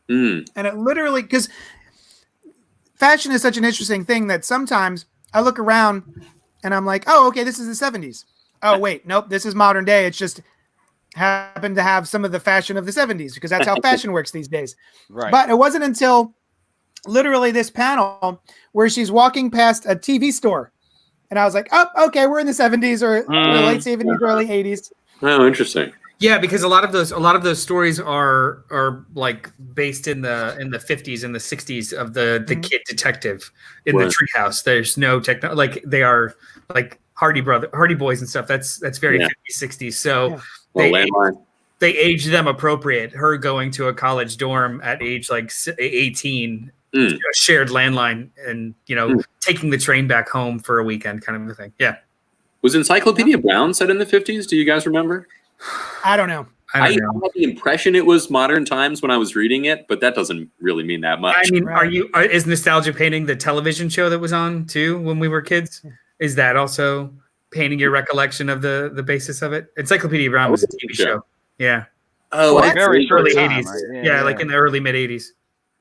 And it literally, because fashion is such an interesting thing that sometimes I look around and I'm like, oh, okay, this is the 70s. Oh, wait, nope, this is modern day. It's just happened to have some of the fashion of the 70s because that's how fashion works these days. Right. But it wasn't until literally this panel where she's walking past a TV store. And I was like, oh, okay, we're in the 70s or the late 70s, early 80s. Oh, interesting. Yeah, because a lot of those stories are like based in the 50s and the 60s of the kid detective in the treehouse. There's no like they are like Hardy Boys and stuff. That's very 50s, 60s. So they aged them appropriate. Her going to a college dorm at age like 18, a shared landline, and taking the train back home for a weekend, kind of a thing. Yeah. Was Encyclopedia Brown set in the 50s? Do you guys remember? I don't know. I had the impression it was modern times when I was reading it, but that doesn't really mean that much. I mean, is Nostalgia Painting the television show that was on too when we were kids? Is that also painting your recollection of the basis of it? Encyclopedia Brown was a TV show. Yeah. Oh, well, very early time, 80s. Right? Yeah, like in the early mid 80s.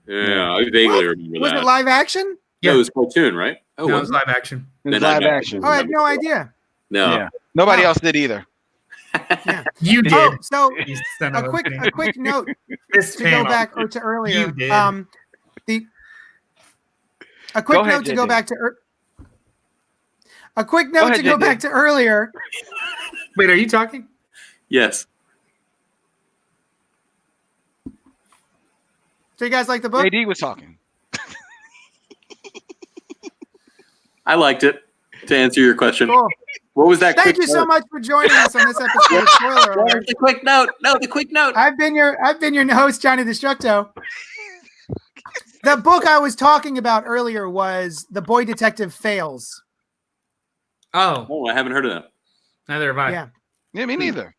Yeah, I vaguely remember was that. Was it live action? Yeah, it was cartoon, right? Oh, no, it was live action. It was live action. Oh, I had no idea. No. Yeah. Nobody else did either. Yeah. You did. Oh, so a quick note to go back to earlier. You did. A quick note to go back to earlier. Wait, are you talking? Yes. So you guys like the book? AD was talking. I liked it. To answer your question. Cool. What was that? Thank you so much for joining us on this episode of Spoiler Alert. The quick note. No, the quick note. I've been your host, Johnny Destructo. The book I was talking about earlier was The Boy Detective Fails. Oh, I haven't heard of that. Neither have I. Yeah, me neither.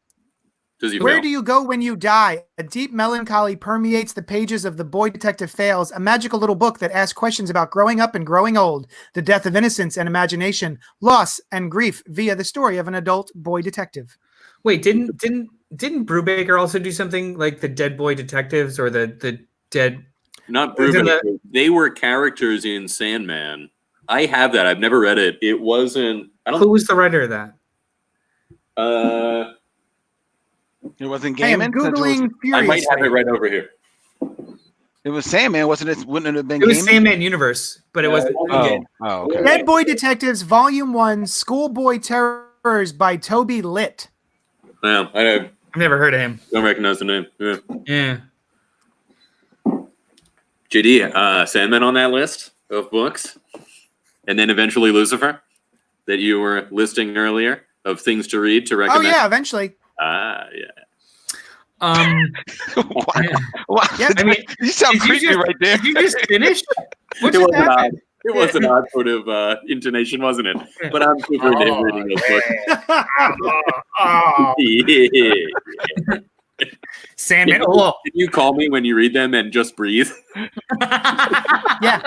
Where do you go when you die? A deep melancholy permeates the pages of The Boy Detective Fails, a magical little book that asks questions about growing up and growing old, the death of innocence and imagination, loss and grief via the story of an adult boy detective. Wait, didn't Brubaker also do something like the Dead Boy Detectives or the Dead? Not Brubaker. They were characters in Sandman. I have that. I've never read it. It wasn't. Who was the writer of that? It wasn't Gaiman. I am Googling furiously. I might have it right over here. It was Sandman, wasn't it? Wouldn't it have been It was Gaiman? Sandman Universe, but it wasn't. Okay. Dead Boy Detectives, Volume 1, Schoolboy Terrors by Toby Litt. Yeah, I've never heard of him. Don't recognize the name. Yeah. JD, Sandman on that list of books, and then eventually Lucifer, that you were listing earlier of things to read to recommend. Oh yeah, eventually. Yeah. Wow. Yeah, I mean, you sound creepy right there. Did you just finish? It was an odd sort of intonation, wasn't it? But I'm super into reading those books. Sandman. Can you call me when you read them and just breathe? Yeah.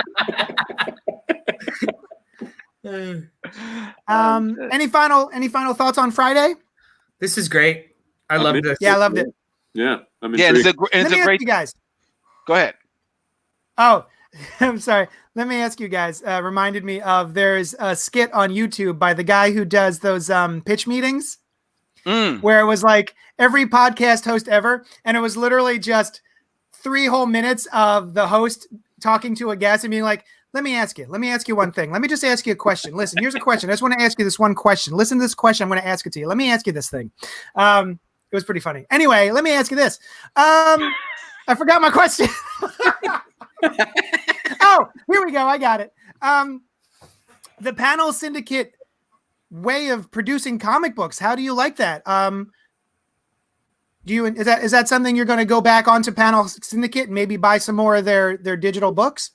Any final thoughts on Friday? This is great. I loved this. Yeah, I loved it. Yeah, it's a great. You guys. Go ahead. Oh, I'm sorry. Let me ask you guys. Reminded me of there's a skit on YouTube by the guy who does those pitch meetings, where it was like every podcast host ever, and it was literally just 3 whole minutes of the host talking to a guest and being like, let me ask you one thing. Let me just ask you a question. Listen, here's a question. I just want to ask you this one question. Listen to this question. I'm going to ask it to you. Let me ask you this thing. It was pretty funny. Anyway, let me ask you this. I forgot my question. Oh, here we go. I got it. The Panel Syndicate way of producing comic books. How do you like that? Is that something you're going to go back onto Panel Syndicate and maybe buy some more of their digital books?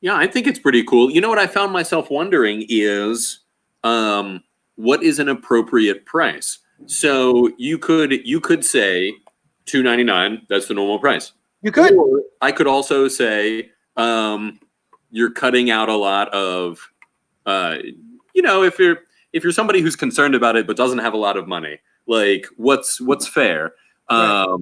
Yeah, I think it's pretty cool. You know what I found myself wondering is what is an appropriate price? So you could say $2.99, that's the normal price. You could. Or I could also say you're cutting out a lot of if you're somebody who's concerned about it but doesn't have a lot of money, like what's fair? Right.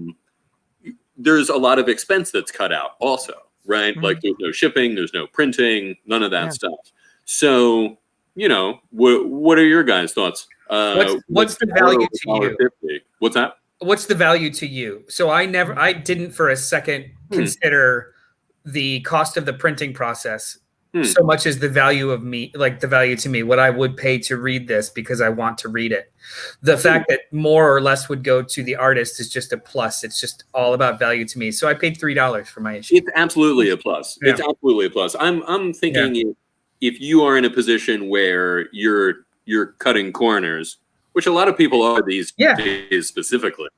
There's a lot of expense that's cut out also. Right? Mm-hmm. Like there's no shipping, there's no printing, none of that stuff. So, what are your guys' thoughts? What's the value to you? What's that? What's the value to you? So I didn't for a second consider the cost of the printing process so much as the value of me, like the value to me, what I would pay to read this because I want to read it. The fact that more or less would go to the artist is just a plus. It's just all about value to me. So I paid $3 for my issue. It's absolutely a plus. Yeah. It's absolutely a plus. I'm thinking if you are in a position where you're cutting corners, which a lot of people are these days specifically,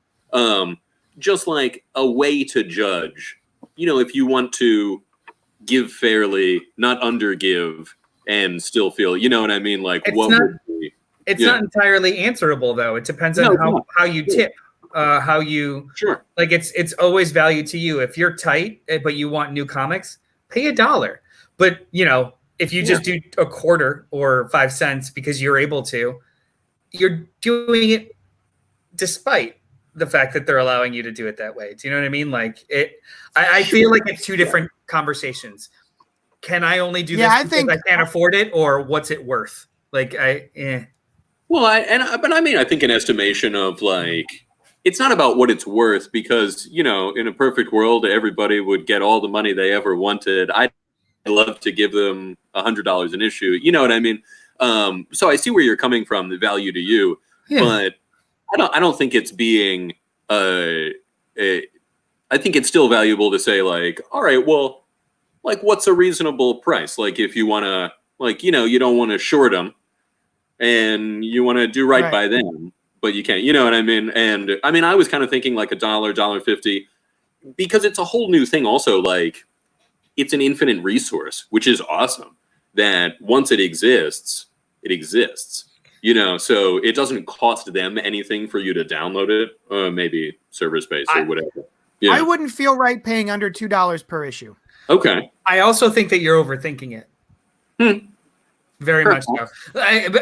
just like a way to judge, if you want to give fairly, not undergive, and still feel, you know what I mean? Like, it's not entirely answerable, though. It depends on how you tip, how you like. It's always value to you. If you're tight but you want new comics, pay $1. But if you just do a quarter or 5 cents because you're able to, you're doing it despite the fact that they're allowing you to do it that way. Do you know what I mean? Like I feel like it's two different conversations. Can I only do this because I can't afford it, or what's it worth? Like Well, I think an estimation of like, it's not about what it's worth, because in a perfect world, everybody would get all the money they ever wanted. I'd love to give them $100 an issue. You know what I mean? So I see where you're coming from, the value to you, but I don't think it's being. I think it's still valuable to say like, all right, well, like, what's a reasonable price? Like, if you want to, like, you don't want to short them, and you want to do right by them, but you can't. You know what I mean? And I mean, I was kind of thinking like $1, $1.50, because it's a whole new thing. Also, like, it's an infinite resource, which is awesome. That once it exists, it exists. So it doesn't cost them anything for you to download it. Maybe server space or whatever. Yeah. I wouldn't feel right paying under $2 per issue. Okay. I also think that you're overthinking it. Very much so.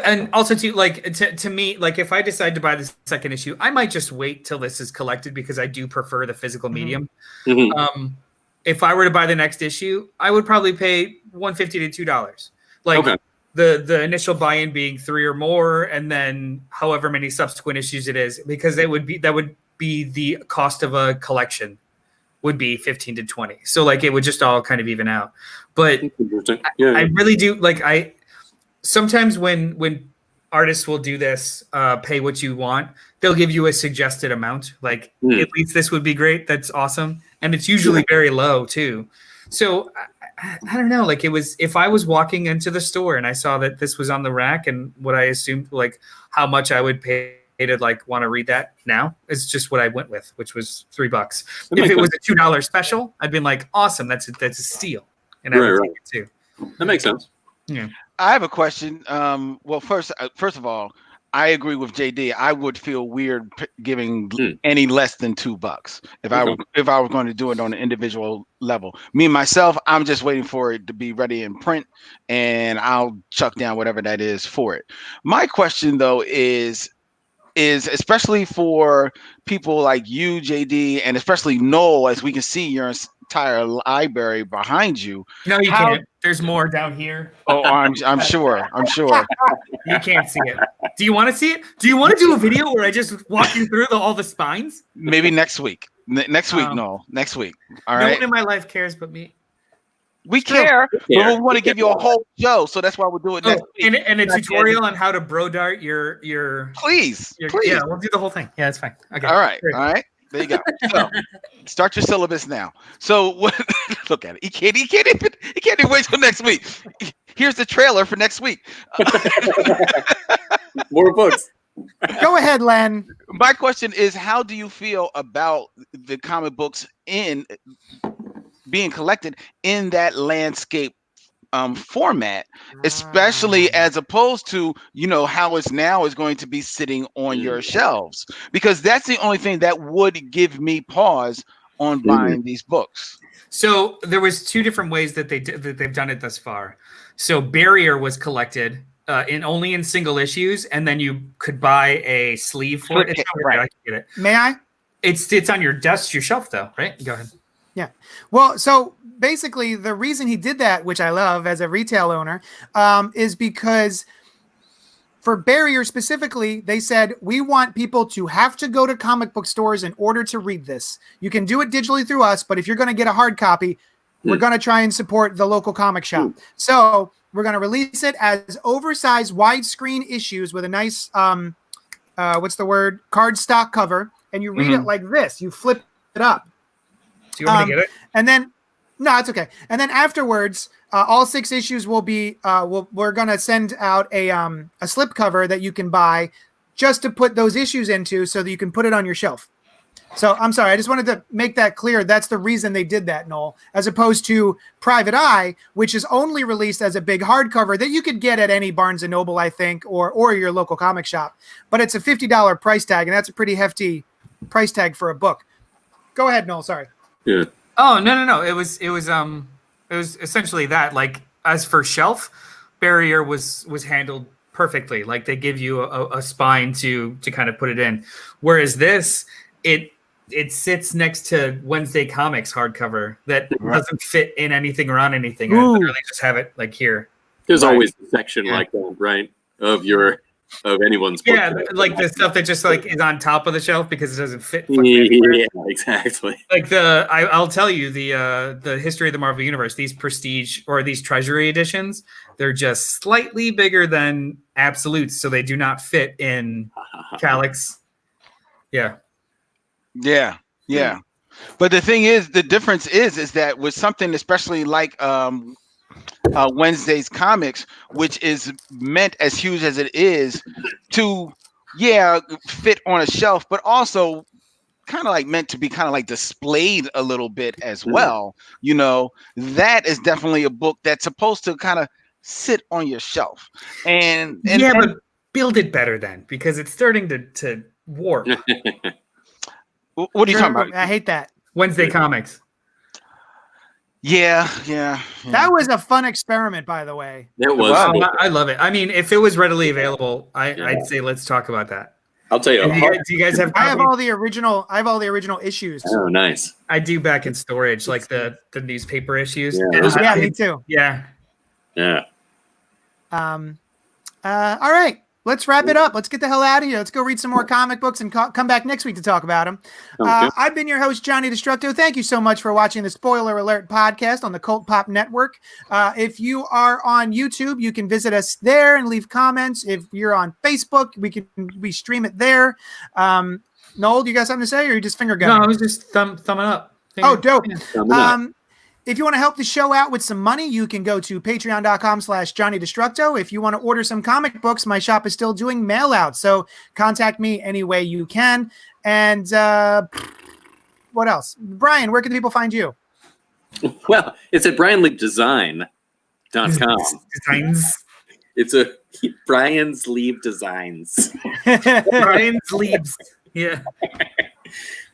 And also to me, like, if I decide to buy the second issue, I might just wait till this is collected, because I do prefer the physical medium. If I were to buy the next issue, I would probably pay $1.50 to $2. Like the initial buy-in being 3 or more, and then however many subsequent issues it is, because that would be the cost of a collection would be 15 to 20. So like it would just all kind of even out. But I really do like sometimes when artists will do this, pay what you want, they'll give you a suggested amount. Like at least this would be great. That's awesome. And it's usually very low too. So I don't know, like if I was walking into the store and I saw that this was on the rack, and what I assumed like how much I would pay to like want to read that now is just what I went with, which was $3. If it was a $2 special, I'd been like, awesome, that's a steal, and I would take it too. That makes sense. Yeah, I have a question. Well, first of all, I agree with JD. I would feel weird giving any less than $2 if I was going to do it on an individual level. Me myself, I'm just waiting for it to be ready in print, and I'll chuck down whatever that is for it. My question though is especially for people like you, JD, and especially Noel, as we can see your entire library behind you. No, you can't. There's more down here. Oh, I'm sure. You can't see it. Do you want to see it? Do you want to do a video where I just walk you through all the spines? Maybe next week. Next week, no. Next week. All right. No one in my life cares but me. We care, but we want to give you a whole show, so that's why we'll do it next week. And a tutorial on how to bro dart your. Please. Yeah, we'll do the whole thing. Yeah, that's fine. Okay. All right. There you go. So, start your syllabus now. So, look at it. He can't even wait till next week. Here's the trailer for next week. More books. Go ahead, Len. My question is, how do you feel about the comic books being collected in that landscape format, especially as opposed to how it's now is going to be sitting on your shelves? Because that's the only thing that would give me pause on buying these books. So there was 2 different ways that they've done it thus far. So Barrier was collected only in single issues, and then you could buy a sleeve for it. Right. I can get it. May I? It's on your desk, your shelf, though, right? Go ahead. Yeah. Well, so basically the reason he did that, which I love as a retail owner, is because for Barrier specifically, they said, we want people to have to go to comic book stores in order to read this. You can do it digitally through us, but if you're going to get a hard copy, we're going to try and support the local comic shop. So we're going to release it as oversized widescreen issues with a nice, cardstock cover. And you read it like this. You flip it up. Do you want me to get it? And then, no, it's okay. And then afterwards, all 6 issues will be, we're going to send out a slip cover that you can buy just to put those issues into so that you can put it on your shelf. So I'm sorry, I just wanted to make that clear. That's the reason they did that, Noel, as opposed to Private Eye, which is only released as a big hardcover that you could get at any Barnes & Noble, I think, or your local comic shop. But it's a $50 price tag, and that's a pretty hefty price tag for a book. Go ahead, Noel, sorry. Yeah. Oh, no. It was essentially that. Like, as for shelf, barrier was handled perfectly. Like, they give you a spine to kind of put it in. Whereas this, it sits next to Wednesday Comics hardcover that doesn't fit in anything around anything. I literally just have it like here. There's always a section like that, right? Of anyone's book. Yeah, like the stuff that just like is on top of the shelf because it doesn't fit. Yeah, exactly. Like I'll tell you the history of the Marvel Universe. These prestige or these treasury editions, they're just slightly bigger than absolutes, so they do not fit in Calyx. Yeah. Yeah. But the thing is, the difference is that with something especially like Wednesday's Comics, which is meant as huge as it is to fit on a shelf, but also kind of like meant to be kind of like displayed a little bit as well. You know, that is definitely a book that's supposed to kind of sit on your shelf and but build it better then, because it's starting to warp. What are you talking about? I hate that. Wednesday Comics. Yeah. That was a fun experiment, by the way. It was. I love it. I mean, if it was readily available, I'd say let's talk about that. I'll tell you. Do you guys have? I have all the original issues. Oh, nice. I do back in storage, like the newspaper issues. Yeah, me too. Yeah. All right. Let's wrap it up. Let's get the hell out of here. Let's go read some more comic books and come back next week to talk about them. I've been your host, Johnny Destructo. Thank you so much for watching the Spoiler Alert podcast on the Cult Pop Network. If you are on YouTube, you can visit us there and leave comments. If you're on Facebook, we stream it there. Noel, do you got something to say, or are you just finger gunning? No, I was just thumbing up. Oh, dope. If you want to help the show out with some money, you can go to patreon.com/JohnnyDestructo. If you want to order some comic books, my shop is still doing mail out. So contact me any way you can. And what else? Brian, where can people find you? Well, it's at BrianLeapDesign.com. Designs. It's a Brian's Leave Designs. Brian's Leaves. Yeah.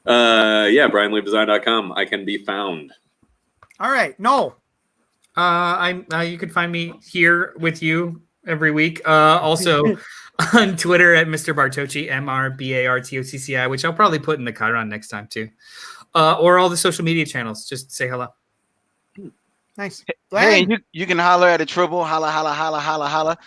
BrianLeapDesign.com. I can be found. All right, Noel. You can find me here with you every week. Also on Twitter at Mr. Bartocci, MrBartocci, which I'll probably put in the Chiron next time too. Or all the social media channels. Just say hello. Nice. Hey, you can holler at a Tribble. Holla.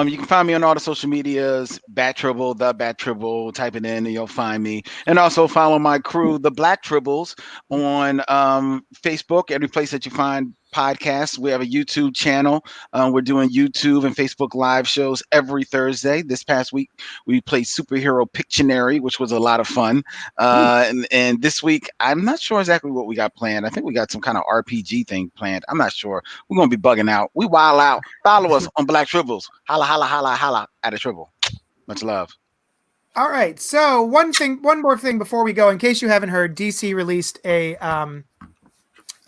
You can find me on all the social medias, Bat Tribble, the Bat Tribble. Type it in and you'll find me. And also follow my crew, the Black Tribbles, on Facebook, every place that you find podcasts. We have a YouTube channel. We're doing YouTube and Facebook live shows every Thursday. This past week, we played Superhero Pictionary, which was a lot of fun. And this week, I'm not sure exactly what we got planned. I think we got some kind of RPG thing planned. I'm not sure. We're going to be bugging out. We wild out. Follow us on Black Tribbles. Holla at a Tribble. Much love. All right. So one more thing before we go, in case you haven't heard, DC released a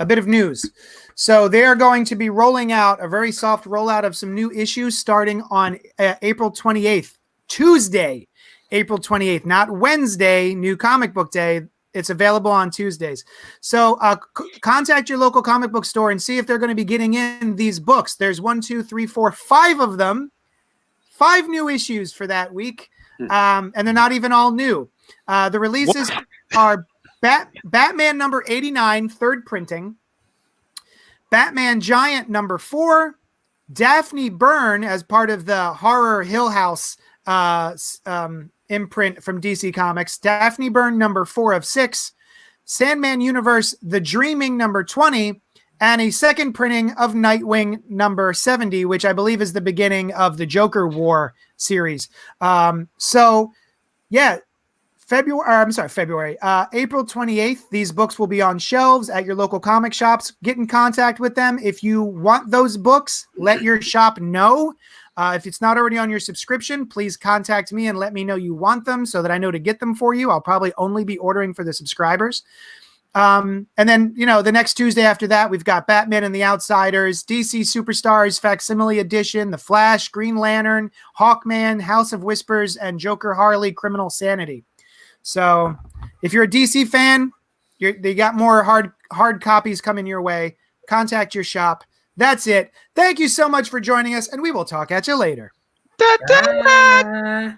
bit of news. So they are going to be rolling out a very soft rollout of some new issues starting on April 28th, Tuesday, April 28th, not Wednesday, New Comic Book Day. It's available on Tuesdays. So contact your local comic book store and see if they're going to be getting in these books. There's 5 of them, 5 new issues for that week. And they're not even all new. The releases are Batman number 89, third printing. Batman Giant number 4, Daphne Byrne as part of the Horror Hill House imprint from DC Comics, Daphne Byrne number 4 of 6, Sandman Universe The Dreaming number 20, and a second printing of Nightwing number 70, which I believe is the beginning of the Joker War series. So, yeah, February, April 28th, these books will be on shelves at your local comic shops. Get in contact with them. If you want those books, let your shop know. If it's not already on your subscription, please contact me and let me know you want them so that I know to get them for you. I'll probably only be ordering for the subscribers. And then, the next Tuesday after that, we've got Batman and the Outsiders, DC Superstars Facsimile Edition, The Flash, Green Lantern, Hawkman, House of Whispers, and Joker Harley Criminal Sanity. So if you're a DC fan, they got more hard copies coming your way. Contact your shop. That's it. Thank you so much for joining us, and we will talk at you later. Da, da, da.